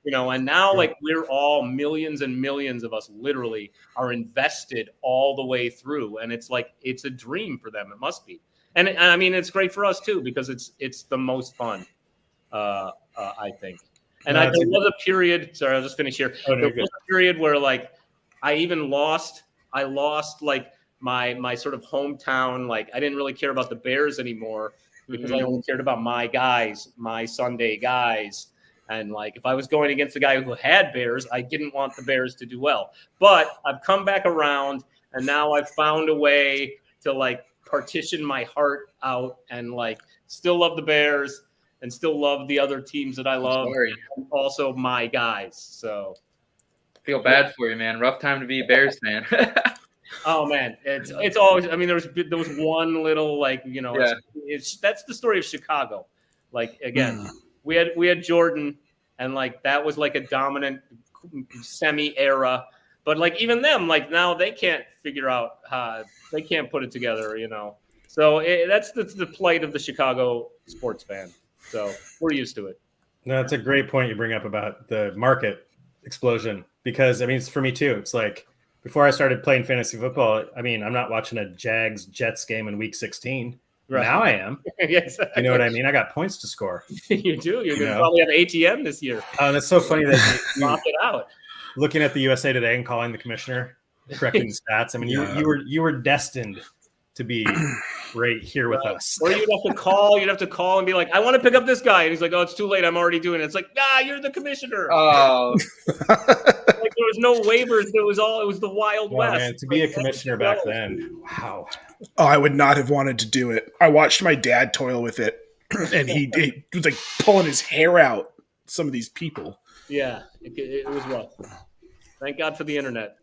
and now like we're all millions and millions of us literally are invested all the way through. And it's like, it's a dream for them. It must be. And I mean, it's great for us too, because it's the most fun, I think. And there was a period, sorry, I'll just finish here. There was a period where like, I lost like my sort of hometown. Like I didn't really care about the Bears anymore because I only cared about my guys, my Sunday guys. And like, if I was going against a guy who had Bears, I didn't want the Bears to do well, but I've come back around and now I've found a way to like partition my heart out and like still love the Bears and still love the other teams that I love. And also my guys. So feel bad for you, man. Rough time to be a Bears fan. Oh man, it's always. I mean, there was one little like that's the story of Chicago. Like again, we had Jordan, and like that was like a dominant semi era. But like even them, like now they can't figure out how they can't put it together. So that's the plight of the Chicago sports fan. So we're used to it. No, that's a great point you bring up about the market explosion, because I mean, it's for me too. It's like, before I started playing fantasy football, I mean, I'm not watching a Jags-Jets game in week 16. Right. Now I am. Yeah, exactly. You know what I mean? I got points to score. You do. You're going to probably have ATM this year. Oh, that's so funny that you knock it out. Looking at the USA Today and calling the commissioner, correcting stats. I mean, you were destined to be right here with us. Or you'd have to call and be like, I want to pick up this guy. And he's like, oh, it's too late. I'm already doing it. It's like, you're the commissioner. Oh. Like there was no waivers. It was the Wild West. Man, to be a commissioner back then. Wow. Oh, I would not have wanted to do it. I watched my dad toil with it, and he was like pulling his hair out, some of these people. Yeah, it was rough. Thank God for the internet.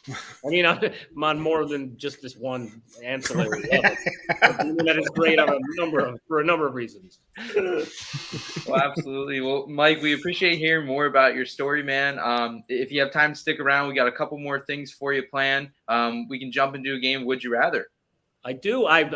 I mean, I'm on more than just this one ancillary level. The internet is great for a number of reasons. Well, absolutely. Well, Mike, we appreciate hearing more about your story, man. If you have time to stick around, we got a couple more things for you planned. We can jump into a game. Would you rather? I do. I'm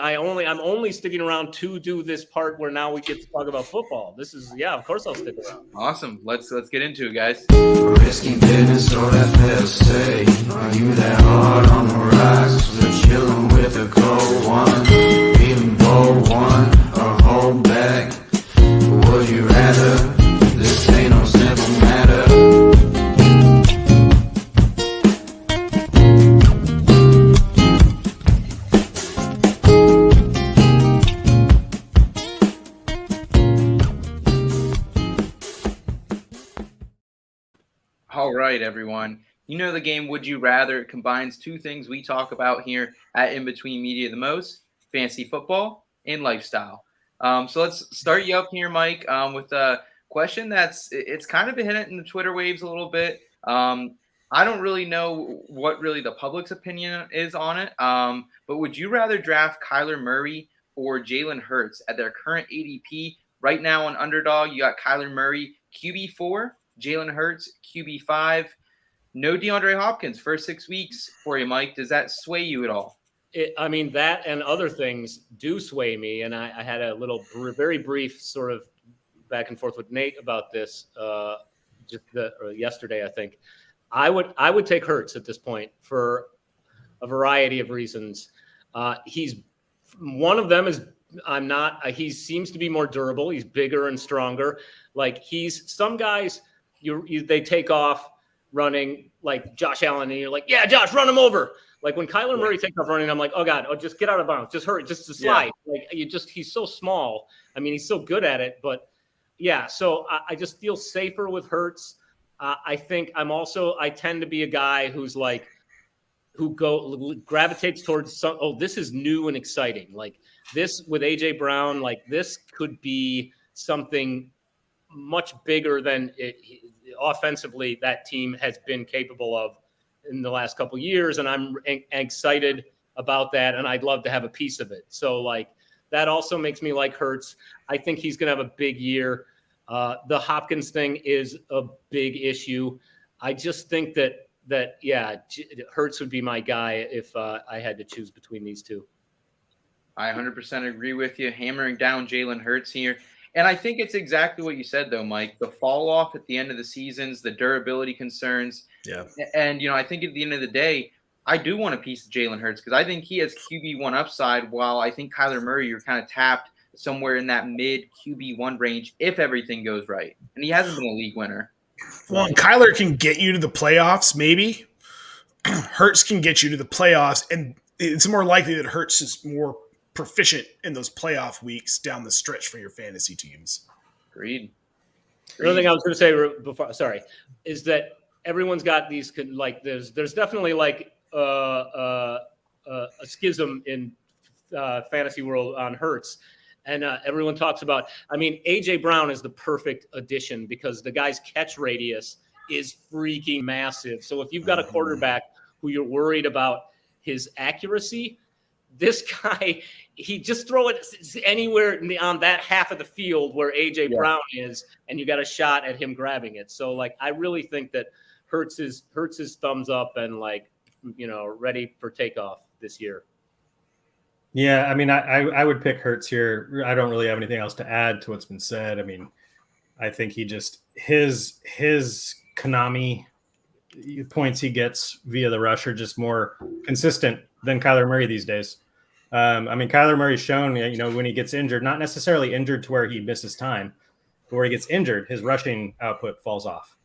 only sticking around to do this part where now we get to talk about football. This is, of course I'll stick around. Awesome. Let's get into it, guys. Risky business or that fair say. Are you that hard on the rocks? We're chilling with a cold one. Feeling bold one or hold back. Would you rather? This ain't no simple matter. All right, everyone. You know the game Would You Rather. It combines two things we talk about here at In Between Media the most, fantasy football and lifestyle. So let's start you up here, Mike, with a question it's kind of been hitting the Twitter waves a little bit. I don't really know what really the public's opinion is on it, but would you rather draft Kyler Murray or Jalen Hurts at their current ADP? Right now on Underdog, you got Kyler Murray QB4, Jalen Hurts QB5. No DeAndre Hopkins first 6 weeks for you, Mike. Does that sway you at all? That and other things do sway me. And I had a little very brief sort of back and forth with Nate about this yesterday, I think. I would take Hurts at this point for a variety of reasons. He's one of them is he seems to be more durable. He's bigger and stronger. Like some guys they take off running like Josh Allen and you're like, yeah, Josh, run him over. Like when Kyler Murray takes off running, I'm like, oh God, just get out of bounds. Just hurry, just to slide. Yeah. Like he's so small. I mean, he's so good at it, but yeah. So I just feel safer with Hurts. I think I tend to be a guy who's like, gravitates towards this is new and exciting. Like this with AJ Brown, like this could be something much bigger than offensively that team has been capable of in the last couple of years. And I'm excited about that. And I'd love to have a piece of it. So like that also makes me like Hurts. I think he's going to have a big year. The Hopkins thing is a big issue. I just think that Hurts would be my guy if I had to choose between these two. I 100% agree with you. Hammering down Jalen Hurts here. And I think it's exactly what you said, though, Mike. The fall off at the end of the seasons, the durability concerns. Yeah. And, I think at the end of the day, I do want a piece of Jalen Hurts because I think he has QB1 upside, while I think Kyler Murray, you're kind of tapped somewhere in that mid QB1 range if everything goes right. And he hasn't been a league winner. Well, and Kyler can get you to the playoffs, maybe. Hurts can get you to the playoffs, and it's more likely that Hurts is more proficient in those playoff weeks down the stretch for your fantasy teams. Agreed. The other thing I was going to say before, is that everyone's got these like there's definitely like a schism in fantasy world on Hurts. And everyone talks about, AJ Brown is the perfect addition because the guy's catch radius is freaking massive. So if you've got a quarterback who you're worried about his accuracy, this guy, he just throw it anywhere on that half of the field where AJ Brown is, and you got a shot at him grabbing it. So like, I really think that Hurts is thumbs up and ready for takeoff this year. Yeah, I would pick Hurts here. I don't really have anything else to add to what's been said. I think he just his Konami points he gets via the rush are just more consistent than Kyler Murray these days. Kyler Murray's shown, when he gets injured, not necessarily injured to where he misses time, but where he gets injured, his rushing output falls off.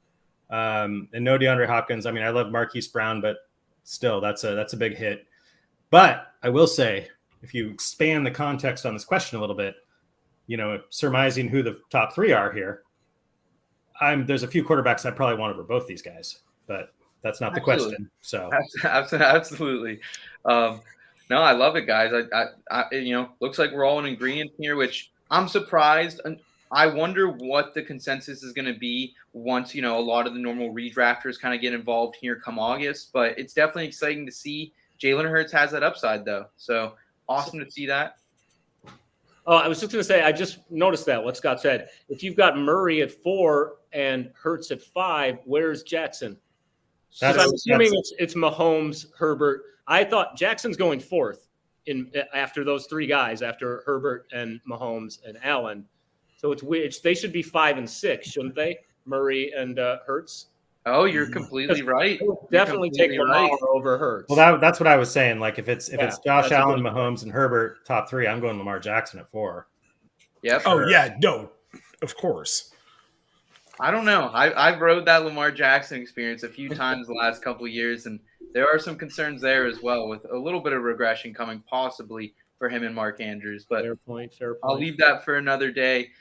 And no DeAndre Hopkins. I love Marquise Brown, but still, that's a big hit. But I will say, if you expand the context on this question a little bit, surmising who the top three are here, there's a few quarterbacks I probably want over both these guys, but that's not the question. So absolutely. No, I love it, guys. I looks like we're all in agreement here, which I'm surprised. I wonder what the consensus is going to be once, a lot of the normal redrafters kind of get involved here come August. But it's definitely exciting to see. Jalen Hurts has that upside, though. So awesome to see that. Oh, I was just going to say, I just noticed that what Scott said. If you've got Murray at 4 and Hurts at 5, where's Jackson? I'm assuming it's Mahomes, Herbert. I thought Jackson's going 4th after those 3 guys, after Herbert and Mahomes and Allen. So it's weird. They should be 5 and 6, shouldn't they? Murray and Hurts. Oh, you're completely right. Definitely take Lamar over Hurts. Well, that's what I was saying. Like if it's Josh Allen, Mahomes, and Herbert top 3, I'm going Lamar Jackson at 4. Yep. Oh yeah, no, of course. I don't know. I've rode that Lamar Jackson experience a few times the last couple of years, and there are some concerns there as well, with a little bit of regression coming possibly for him and Mark Andrews. But fair point. I'll leave that for another day.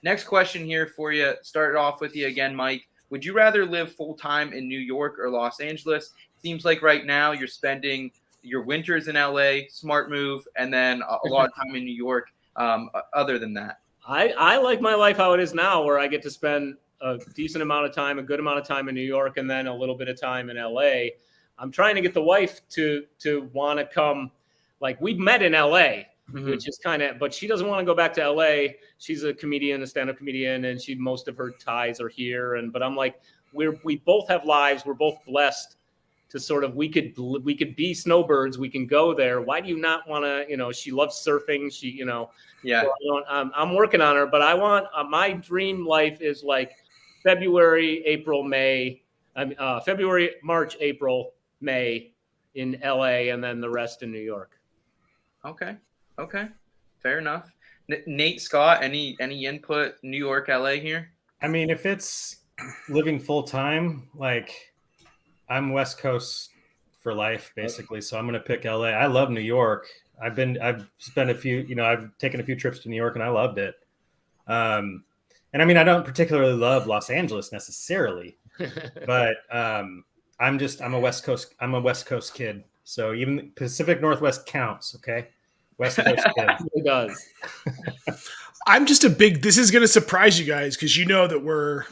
Next question here for you. Start off with you again, Mike. Would you rather live full-time in New York or Los Angeles? Seems like right now you're spending your winters in LA, smart move, and then a lot of time in New York. Other than that, I like my life how it is now, where I get to spend a decent amount of time, a good amount of time in New York, and then a little bit of time in LA. I'm trying to get the wife to want to come. Like, we met in LA, which is but she doesn't want to go back to LA. She's a comedian, a stand-up comedian, and most of her ties are here. But I'm like, we both have lives. We're both blessed to sort of, we could be snowbirds. We can go there. Why do you not want to, she loves surfing. Yeah. So I'm working on her, but I want, my dream life is like February, March, April, May in LA, and then the rest in New York. Okay. Fair enough. Nate, Scott, any input? New York, LA here? I mean, if it's living full time, like I'm West Coast for life, basically. So I'm going to pick LA. I love New York. I've spent a few, I've taken a few trips to New York and I loved it. And I mean, I don't particularly love Los Angeles necessarily, but I'm a West Coast kid. So even Pacific Northwest counts. Okay. West Coast kid. It does. I'm just this is going to surprise you guys, because you know that we're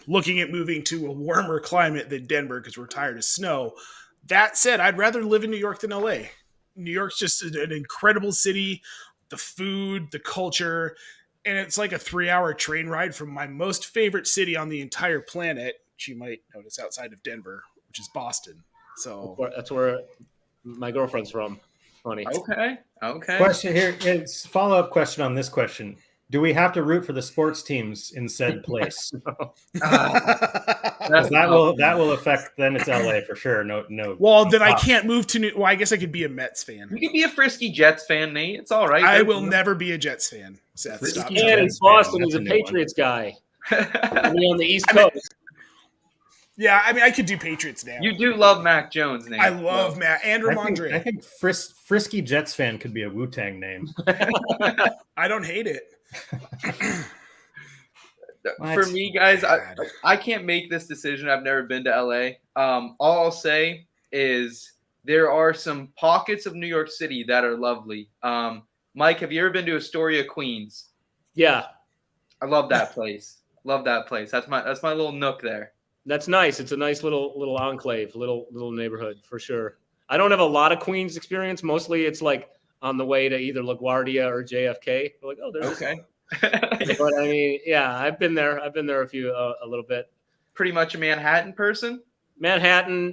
looking at moving to a warmer climate than Denver because we're tired of snow. That said, I'd rather live in New York than LA. New York's just an incredible city, the food, the culture, and it's like a 3-hour train ride from my most favorite city on the entire planet, which you might notice outside of Denver, which is Boston. So that's where my girlfriend's from. Funny. Okay. Question here. It's follow-up question on this question. Do we have to root for the sports teams in said place? That will affect. Then it's LA for sure. No. Well, then I can't move to New. Well, I guess I could be a Mets fan. You could be a frisky Jets fan, Nate. It's all right. I will never be a Jets fan. Seth, stop. And in Boston, he's a Patriots guy. On the East Coast. Yeah, I mean, I could do Patriots now. You do love Mac Jones, Nate. I love Matt. And Ramondre. I think Frisky Jets fan could be a Wu-Tang name. I don't hate it. For me, guys, I can't make this decision. I've never been to LA. All I'll say is there are some pockets of New York City that are lovely. Mike, have you ever been to Astoria, Queens? Yeah. I love that place. That's my little nook there. That's nice. It's a nice little enclave, little neighborhood for sure. I don't have a lot of Queens experience. Mostly it's like on the way to either LaGuardia or JFK. We're like, oh, there's okay. But I mean, yeah, I've been there a little bit. Pretty much a Manhattan person. Manhattan.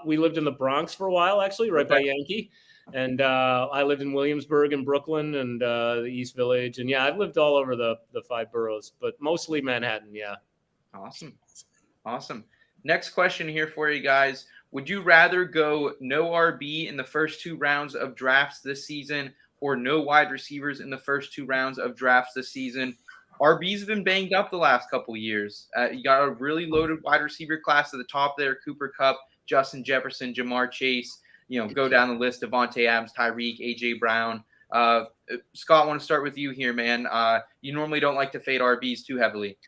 We lived in the Bronx for a while, actually, right by Yankee. And I lived in Williamsburg and Brooklyn and the East Village. And yeah, I've lived all over the 5 boroughs, but mostly Manhattan. Yeah. Awesome. Next question here for you guys. Would you rather go no RB in the first 2 rounds of drafts this season, or no wide receivers in the first 2 rounds of drafts this season? RBs have been banged up the last couple of years. You got a really loaded wide receiver class at the top there: Cooper Kupp, Justin Jefferson, Jamar Chase. Go down the list: Devontae Adams, Tyreek, AJ Brown. Scott, I want to start with you here, man. You normally don't like to fade RBs too heavily.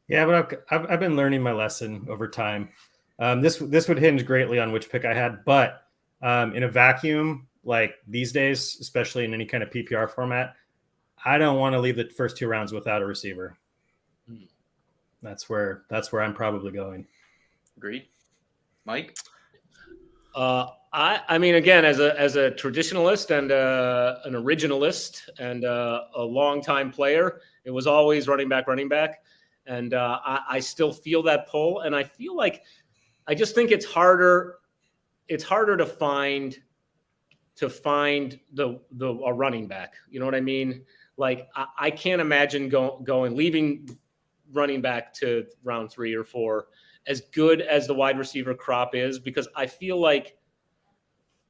Yeah, but I've been learning my lesson over time. This would hinge greatly on which pick I had, but in a vacuum, like these days, especially in any kind of PPR format, I don't want to leave the first 2 rounds without a receiver. That's where I'm probably going. Agreed. Mike? I mean, again, as a traditionalist and an originalist and a longtime player, it was always running back. And I still feel that pull. And I feel like I just think it's harder to find a running back. You know what I mean? Like I can't imagine leaving running back to round 3 or 4, as good as the wide receiver crop is, because I feel like,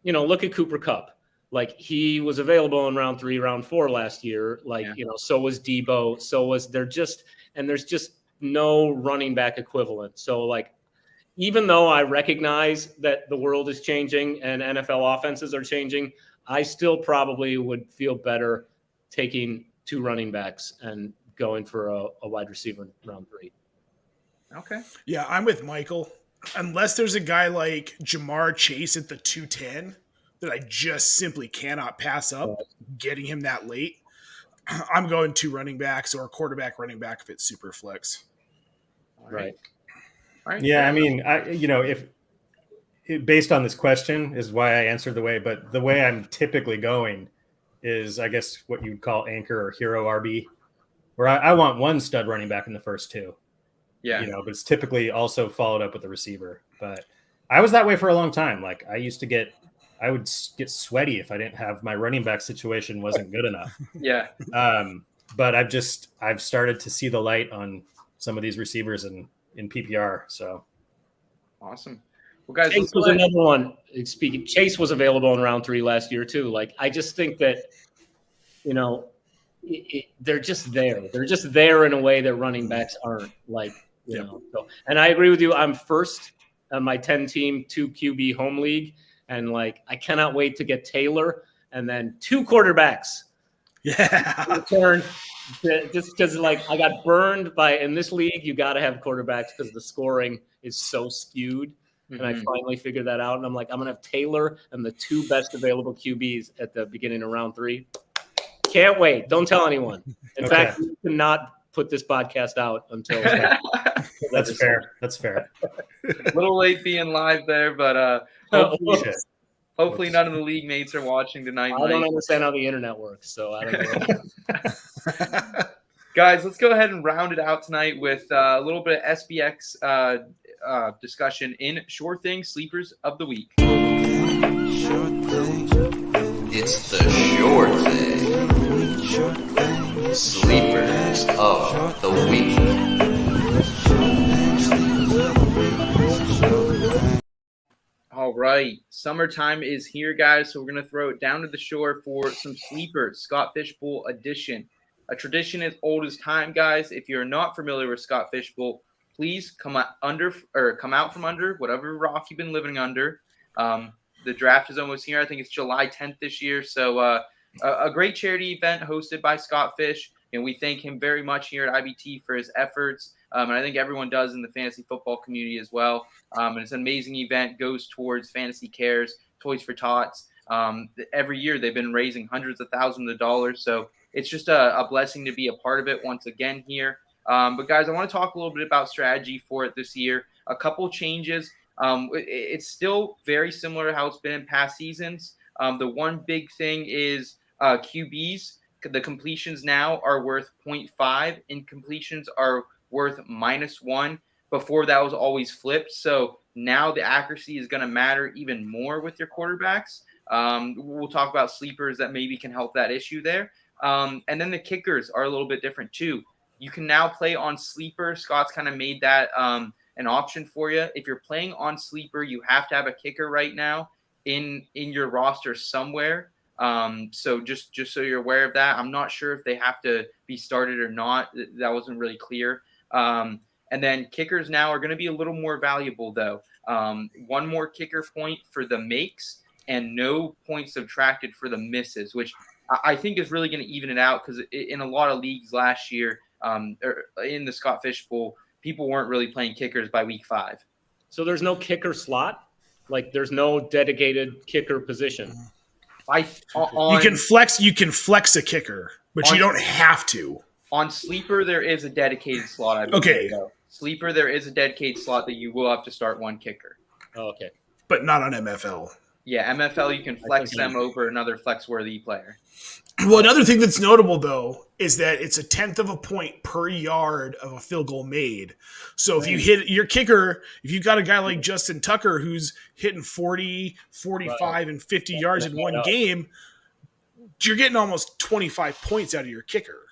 look at Cooper Kupp. Like he was available in round 3, round 4 last year. Like, so was Debo. So was there's just no running back equivalent. So like, even though I recognize that the world is changing and NFL offenses are changing, I still probably would feel better taking 2 running backs and going for a wide receiver in round 3. Okay. Yeah, I'm with Michael. Unless there's a guy like Jamar Chase at the 210 that I just simply cannot pass up getting him that late, I'm going 2 running backs or a quarterback running back if it's super flex. All right. Yeah, I mean, based on this question is why I answered the way, but the way I'm typically going is, I guess, what you would call anchor or hero RB, where I want 1 stud running back in the first 2. Yeah. But it's typically also followed up with a receiver. But I was that way for a long time. Like I would get sweaty if I didn't have my running back situation wasn't good enough. Yeah. But I've started to see the light on some of these receivers in PPR. So awesome. Well, guys, Chase was another one. Speaking, Chase was available in round 3 last year too. Like I just think that, they're just there. They're just there in a way that running backs aren't. Like, So, and I agree with you. I'm first on my 10-team 2 QB home league, and like I cannot wait to get Taylor and then 2 quarterbacks. Yeah. Return just because like I got burned in this league. You got to have quarterbacks because the scoring is so skewed. And I finally figured that out. And I'm like, I'm going to have Taylor and the 2 best available QBs at the beginning of round 3. Can't wait. Don't tell anyone. In fact, you cannot put this podcast out until. That's fair. That's fair. A little late being live there, but hopefully none of the league mates are watching tonight. I don't understand how the internet works, so I don't know. Guys, let's go ahead and round it out tonight with a little bit of SBX discussion in Sure Thing Sleepers of the Week. It's the Sure Thing. Sleepers of the Week. All right. Summertime is here, guys, so we're going to throw it down to the shore for some sleepers. Scott Fishbowl edition. A tradition as old as time, guys. If you're not familiar with Scott Fishbowl, please come out from under whatever rock you've been living under. The draft is almost here. I think it's July 10th this year. So a great charity event hosted by Scott Fish. And we thank him very much here at IBT for his efforts. And I think everyone does in the fantasy football community as well. And it's an amazing event, goes towards Fantasy Cares, Toys for Tots. Every year they've been raising hundreds of thousands of dollars. So it's just a blessing to be a part of it once again here. But guys, I want to talk a little bit about strategy for it this year. A couple changes. It's still very similar to how it's been in past seasons. The one big thing is QBs. The completions now are worth 0.5 and completions are worth -1. Before that was always flipped. So now the accuracy is going to matter even more with your quarterbacks. We'll talk about sleepers that maybe can help that issue there. And then the kickers are a little bit different too. You can now play on sleeper. Scott's kind of made that an option for you. If you're playing on sleeper, you have to have a kicker right now in your roster somewhere. So just so you're aware of that. I'm not sure if they have to be started or not. That wasn't really clear. And then kickers now are going to be a little more valuable though. One more kicker point for the makes and no points subtracted for the misses, which I think is really going to even it out because in a lot of leagues last year, in the Scott Fish Bowl, people weren't really playing kickers by week 5. So there's no kicker slot? Like there's no dedicated kicker position? You can flex a kicker, but you don't have to. On Sleeper, there is a dedicated slot. I believe, Okay. though. Sleeper, there is a dedicated slot that you will have to start one kicker. Oh, okay. But not on MFL. Yeah, MFL, you can flex them over another flex-worthy player. Well, another thing that's notable, though, is that it's 1/10 of a point per yard of a field goal made. So if you hit your kicker, if you've got a guy like Justin Tucker who's hitting 40, 45, and 50 yards in one game, you're getting almost 25 points out of your kicker.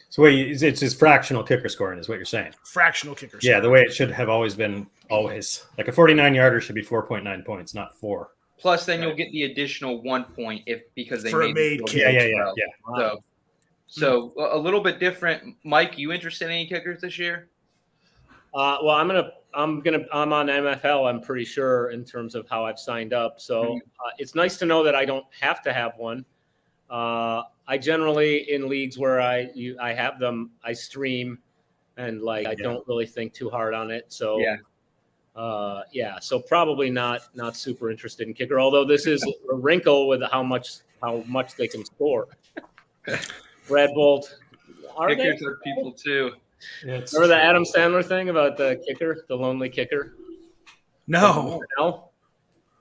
So wait, it's his fractional kicker scoring is what you're saying. Fractional kicker Yeah, scoring. the way it should have always been. Like a 49-yarder should be 4.9 points, not 4. Plus, then you'll get the additional 1 point because they For a made the kick. field Yeah. goal. Wow. So a little bit different. Mike, you interested in any kickers this year? Well, I'm on MFL. I'm pretty sure in terms of how I've signed up. So it's nice to know that I don't have to have one. I generally in leagues where I have them, I stream, and I don't really think too hard on it. So so probably not super interested in kicker. Although this is a wrinkle with how much they can score. Red Bolt. Kickers are people too. Remember the Adam Sandler thing about the kicker, the lonely kicker? No. No?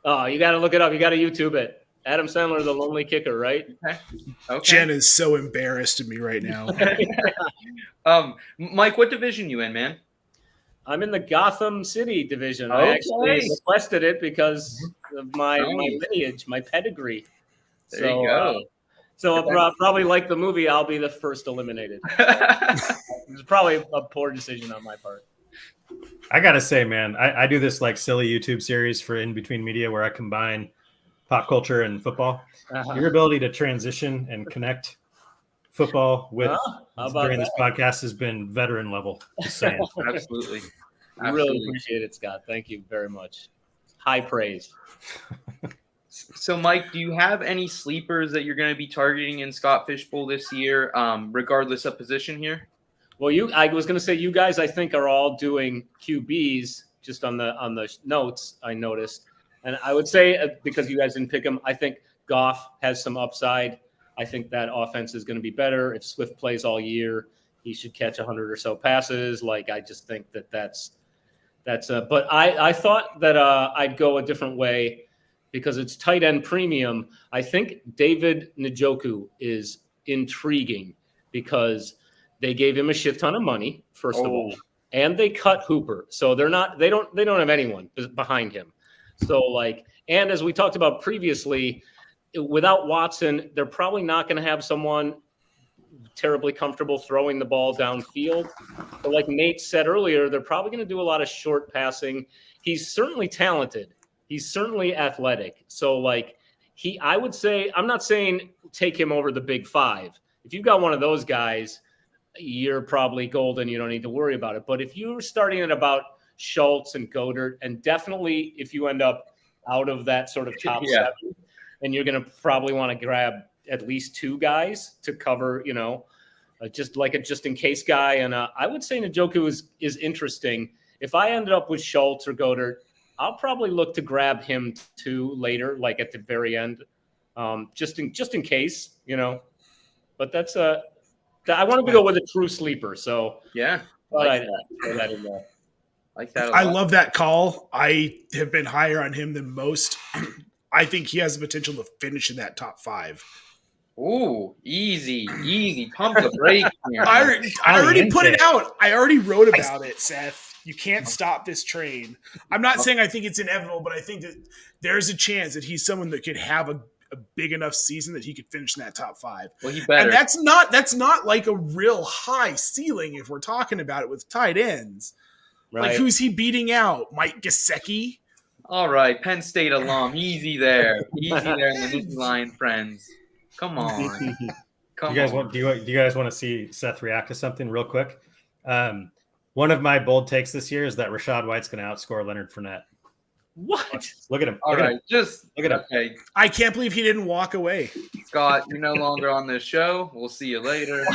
Oh, you got to look it up. You got to YouTube it. Adam Sandler, the lonely kicker, right? Okay. Jen is so embarrassed of me right now. Mike, what division you in, man? I'm in the Gotham City division. I actually requested it because of my lineage, my pedigree. There you go. So I'll probably like the movie, I'll be the first eliminated. It's probably a poor decision on my part. I gotta say, man, I do this silly YouTube series for In Between Media where I combine pop culture and football. Your ability to transition and connect football with during this podcast has been veteran level. Just saying. Absolutely. I really appreciate it, Scott. Thank you very much. High praise. So, Mike, do you have any sleepers that you're going to be targeting in Scott Fishbowl this year, regardless of position here? Well, I was going to say you guys, I think, are all doing QBs just on the notes. I noticed, and I would say because you guys didn't pick him, I think Goff has some upside. I think that offense is going to be better if Swift plays all year. He should catch 100 or so passes. I just think that's. But I thought that I'd go a different way. Because it's tight end premium, I think David Njoku is intriguing because they gave him a shit ton of money, first of all, and they cut Hooper. So they don't have anyone behind him. So and as we talked about previously, without Watson, they're probably not going to have someone terribly comfortable throwing the ball downfield. But like Nate said earlier, they're probably going to do a lot of short passing. He's certainly talented. He's certainly athletic. So I would say, I'm not saying take him over the big five. If you've got one of those guys, you're probably golden. You don't need to worry about it. But if you're starting at about Schultz and Goddard, and definitely if you end up out of that sort of top seven, and you're going to probably want to grab at least two guys to cover, just like a just in case guy. And I would say Njoku is interesting. If I ended up with Schultz or Goddard, I'll probably look to grab him too later, at the very end, just in case, But that's I wanted to go with a true sleeper, so yeah, I like that. I love that call. I have been higher on him than most. I think he has the potential to finish in that top 5. Ooh, easy. Pump the brakes. I already put it out. I already wrote about it, Seth. You can't stop this train. I'm not saying I think it's inevitable, but I think that there's a chance that he's someone that could have a big enough season that he could finish in that top 5. Well, he better. And that's not like a real high ceiling if we're talking about it with tight ends. Right. Who's he beating out? Mike Gesicki? All right, Penn State alum. Easy there in the Nittany Lion friends. Come on. Do you guys want to see Seth react to something real quick? One of my bold takes this year is that Rachaad White's going to outscore Leonard Fournette. What? Look at him. All right, just look at him. Okay. I can't believe he didn't walk away. Scott, you're no longer on this show. We'll see you later.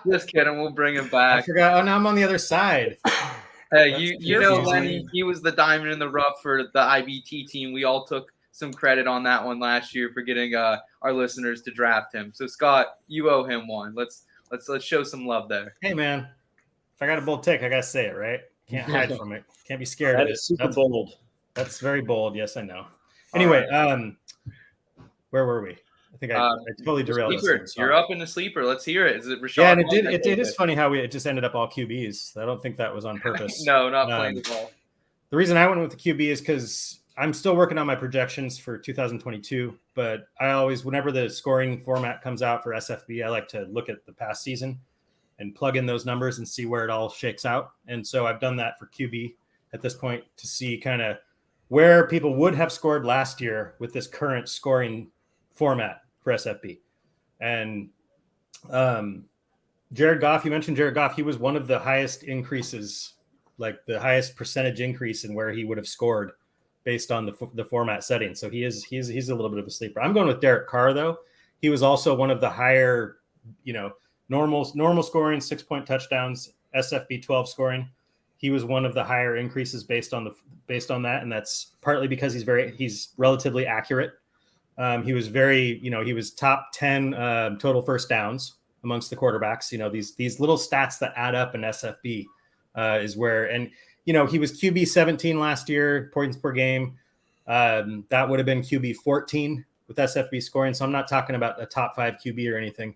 Just kidding. We'll bring him back. I forgot. Oh, now I'm on the other side. Hey, you know Lenny, he was the diamond in the rough for the IBT team. We all took some credit on that one last year for getting our listeners to draft him. So Scott, you owe him one. Let's show some love there. Hey man, if I got a bold take, I gotta say it, right? Can't hide from it. Can't be scared of it. Super bold. That's very bold. Yes, I know. Anyway, where were we? I think I totally derailed us. You're up in the sleeper. Let's hear it. Is it Rashad? Yeah, and it is funny how it just ended up all QBs. I don't think that was on purpose. No, not playing the ball. The reason I went with the QB is because I'm still working on my projections for 2022, but I always, whenever the scoring format comes out for SFB, I like to look at the past season and plug in those numbers and see where it all shakes out. And so I've done that for QB at this point to see kind of where people would have scored last year with this current scoring format for SFB. And Jared Goff, you mentioned Jared Goff. He was one of the highest increases, like the highest percentage increase in where he would have scored based on the format setting. So he's a little bit of a sleeper. I'm going with Derek Carr though. He was also one of the higher, normal scoring, 6-point touchdowns, SFB 12 scoring. He was one of the higher increases based on that, and that's partly because he's relatively accurate. He was he was top 10 total first downs amongst the quarterbacks. These little stats that add up in SFB is where, and he was QB 17 last year, points per game. That would have been QB 14 with SFB scoring. So I'm not talking about a top 5 QB or anything.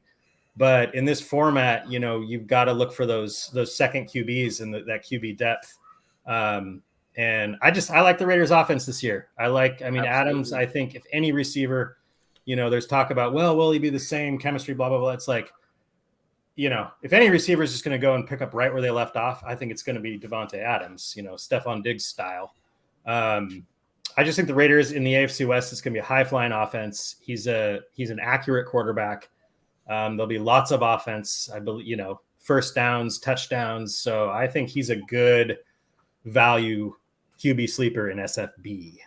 But in this format, you've got to look for those second QBs and that QB depth. And I like the Raiders offense this year. Absolutely. Adams, I think if any receiver, there's talk about, well, will he be the same chemistry, blah, blah, blah. It's like, if any receiver is just going to go and pick up right where they left off, I think it's going to be Devontae Adams, Stephon Diggs style. I just think the Raiders in the AFC West is going to be a high flying offense. He's an accurate quarterback. There'll be lots of offense, I believe, first downs, touchdowns. So I think he's a good value QB sleeper in SFB.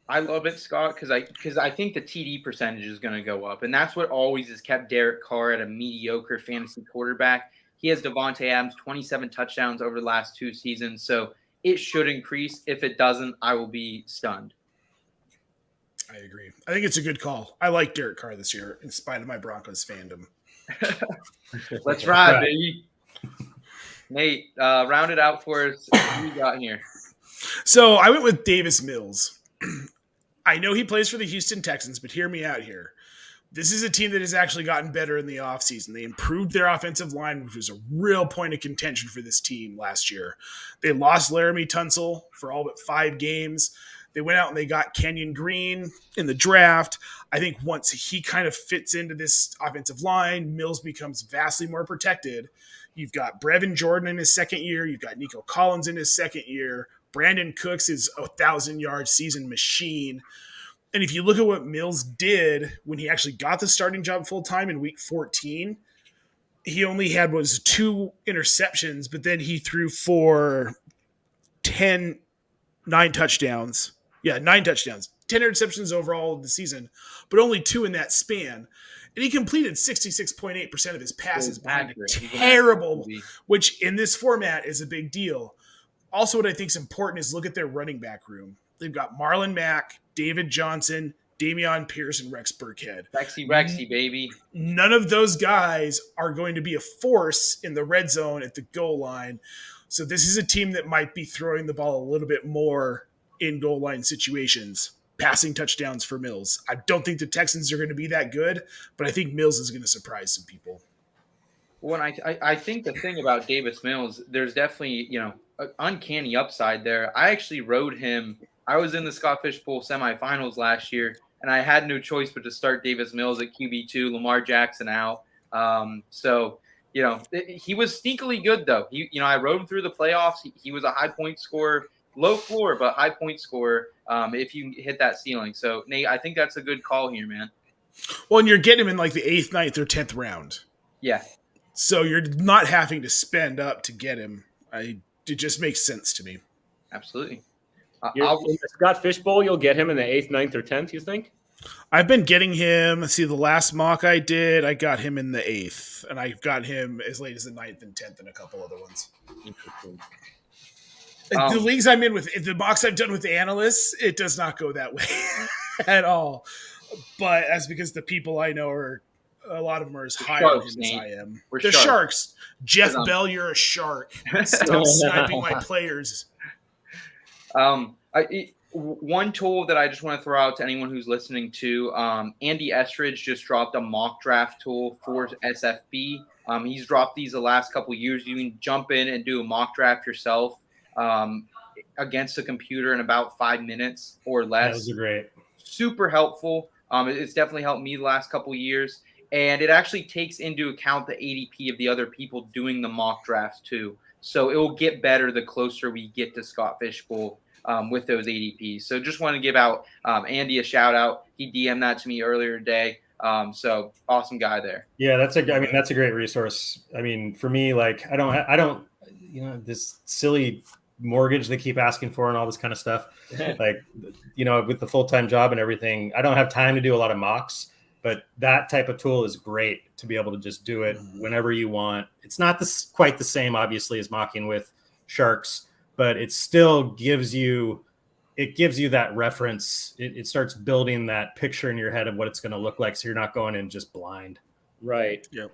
I love it, Scott, because I think the TD percentage is going to go up, and that's what always has kept Derek Carr at a mediocre fantasy quarterback. He has Devontae Adams 27 touchdowns over the last 2 seasons, so it should increase. If it doesn't, I will be stunned. I agree. I think it's a good call. I like Derek Carr this year, in spite of my Broncos fandom. Let's ride, baby. Nate, round it out for us. Who you got here? So I went with Davis Mills. I know he plays for the Houston Texans, but hear me out here. This is a team that has actually gotten better in the offseason. They improved their offensive line, which was a real point of contention for this team last year. They lost Laramie Tunsil for all but 5 games. They went out and they got Kenyon Green in the draft. I think once he kind of fits into this offensive line, Mills becomes vastly more protected. You've got Brevin Jordan in his second year. You've got Nico Collins in his second year. Brandon Cooks is a 1,000-yard season machine. And if you look at what Mills did when he actually got the starting job full-time in week 14, he only had 2 interceptions, but then he threw for 9 touchdowns. Yeah, 9 touchdowns. 10 interceptions overall of the season, but only 2 in that span. And he completed 66.8% of his passes behind a terrible, which in this format is a big deal. Also, what I think is important is look at their running back room. They've got Marlon Mack, David Johnson, Dameon Pierce, and Rex Burkhead. Rexy, baby. None of those guys are going to be a force in the red zone at the goal line. So this is a team that might be throwing the ball a little bit more in goal line situations. Passing touchdowns for Mills. I don't think the Texans are going to be that good, but I think Mills is going to surprise some people. Well, I think the thing about Davis Mills, there's definitely, an uncanny upside there. I actually rode him. I was in the Scott Fish Bowl semifinals last year, and I had no choice but to start Davis Mills at QB2, Lamar Jackson out. He was sneakily good, though. I rode him through the playoffs. He was a high point scorer, low floor, but high point scorer if you hit that ceiling. So, Nate, I think that's a good call here, man. Well, and you're getting him in like the 8th, 9th, or 10th round. Yeah. So you're not having to spend up to get him. It just makes sense to me. Absolutely. In the Scott Fish Bowl, you'll get him in the 8th, 9th, or 10th, you think? I've been getting him. See, the last mock I did, I got him in the 8th, and I've got him as late as the 9th and 10th and a couple other ones. Interesting. The leagues I'm in with, the mocks I've done with the analysts, it does not go that way. at all. But that's because the people I know a lot of them are as high on him as I am. They're sharks. Jeff Bell, you're a shark. Stop sniping my players. One tool that I just want to throw out to anyone who's listening to, Andy Estridge just dropped a mock draft tool for SFB. He's dropped these the last couple years. You can jump in and do a mock draft yourself against a computer in about 5 minutes or less. Those are great. Super helpful. It's definitely helped me the last couple years. And it actually takes into account the ADP of the other people doing the mock drafts too. So it will get better the closer we get to Scott Fishbowl with those ADPs. So just want to give out Andy a shout out. He DM'd that to me earlier today. So awesome guy there. Yeah, that's a great resource. I mean, for me, like I don't, this silly mortgage they keep asking for and all this kind of stuff. Like, with the full-time job and everything, I don't have time to do a lot of mocks, but that type of tool is great to be able to just do it whenever you want. It's not quite the same, obviously, as mocking with sharks, but it still gives you that reference. It starts building that picture in your head of what it's going to look like. So you're not going in just blind. Right. Yep.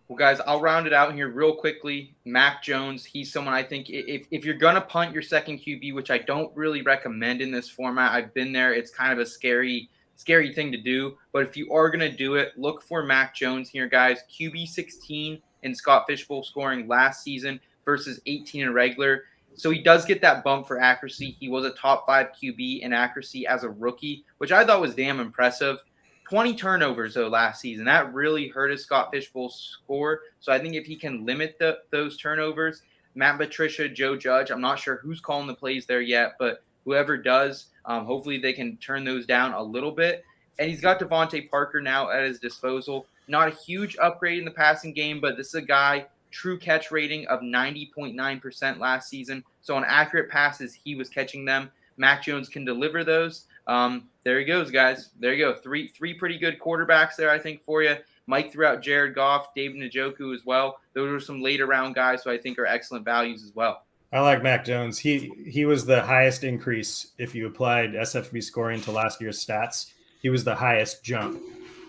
Well, guys, I'll round it out here real quickly. Mac Jones, he's someone I think if you're going to punt your second QB, which I don't really recommend in this format, I've been there. It's kind of a scary thing to do. But if you are going to do it, look for Mac Jones here, guys. QB 16 in Scott Fishbowl scoring last season versus 18 in regular. So he does get that bump for accuracy. He was a top 5 QB in accuracy as a rookie, which I thought was damn impressive. 20 turnovers, though, last season. That really hurt his Scott Fishbowl score. So I think if he can limit those turnovers, Matt Patricia, Joe Judge, I'm not sure who's calling the plays there yet, but whoever does, hopefully they can turn those down a little bit. And he's got Devontae Parker now at his disposal. Not a huge upgrade in the passing game, but this is a guy, true catch rating of 90.9% last season. So on accurate passes, he was catching them. Mac Jones can deliver those. There he goes, guys. There you go. Three pretty good quarterbacks there, I think, for you. Mike threw out Jared Goff, David Njoku as well. Those are some later round guys who I think are excellent values as well. I like Mac Jones. He was the highest increase if you applied SFB scoring to last year's stats. He was the highest jump.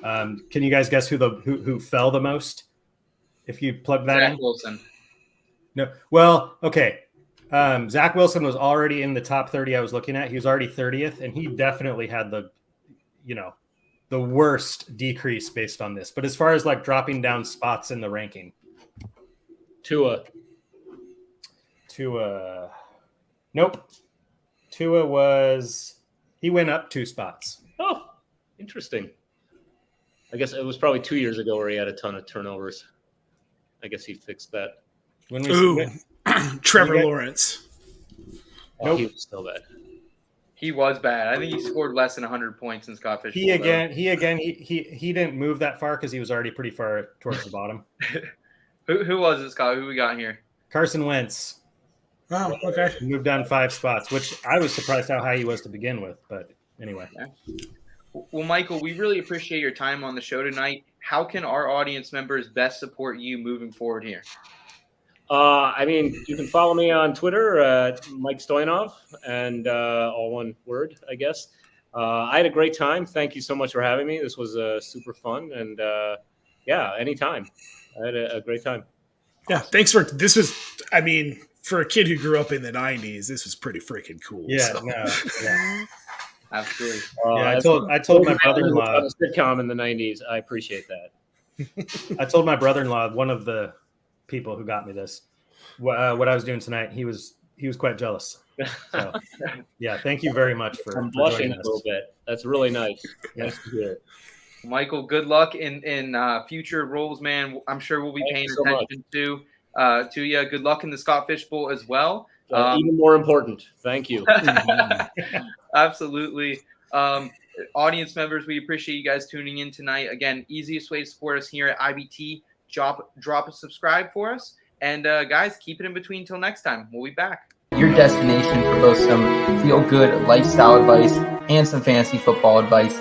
Can you guys guess who fell the most? If you plug that in, Zach Wilson. No. Well, okay. Zach Wilson was already in the top 30 I was looking at. He was already 30th, and he definitely had the worst decrease based on this. But as far as like dropping down spots in the ranking, Tua. Nope. Tua he went up 2 spots. Oh, interesting. I guess it was probably 2 years ago where he had a ton of turnovers. I guess he fixed that. Trevor Lawrence. Nope. He was still bad. He was bad. I think he scored less than 100 points in Scott Fishbowl. He didn't move that far because he was already pretty far towards the bottom. Who was it, Scott? Who we got here? Carson Wentz. Oh, okay. He moved down 5 spots, which I was surprised how high he was to begin with. But anyway. Yeah. Well, Michael, we really appreciate your time on the show tonight. How can our audience members best support you moving forward here? You can follow me on Twitter, Mike Stoyanov, and all one word, I guess. I had a great time. Thank you so much for having me. This was super fun, and anytime. I had a great time. Yeah, thanks for for a kid who grew up in the 90s, this was pretty freaking cool. Yeah, so. Absolutely. I told my brother-in-law a sitcom in the 90s. I appreciate that. I told my brother-in-law, one of the people who got me this, what I was doing tonight. He was quite jealous. So, yeah, thank you very much for. I'm blushing a little bit. That's really nice. Nice to hear. Michael, good luck in future roles, man. I'm sure we'll be paying attention to you. Good luck in the Scott Fishbowl as well. Even more important. Thank you. Absolutely. Audience members, we appreciate you guys tuning in tonight. Again, easiest way to support us here at IBT, drop a subscribe for us. And guys, keep it in between till next time. We'll be back. Your destination for both some feel-good lifestyle advice and some fantasy football advice.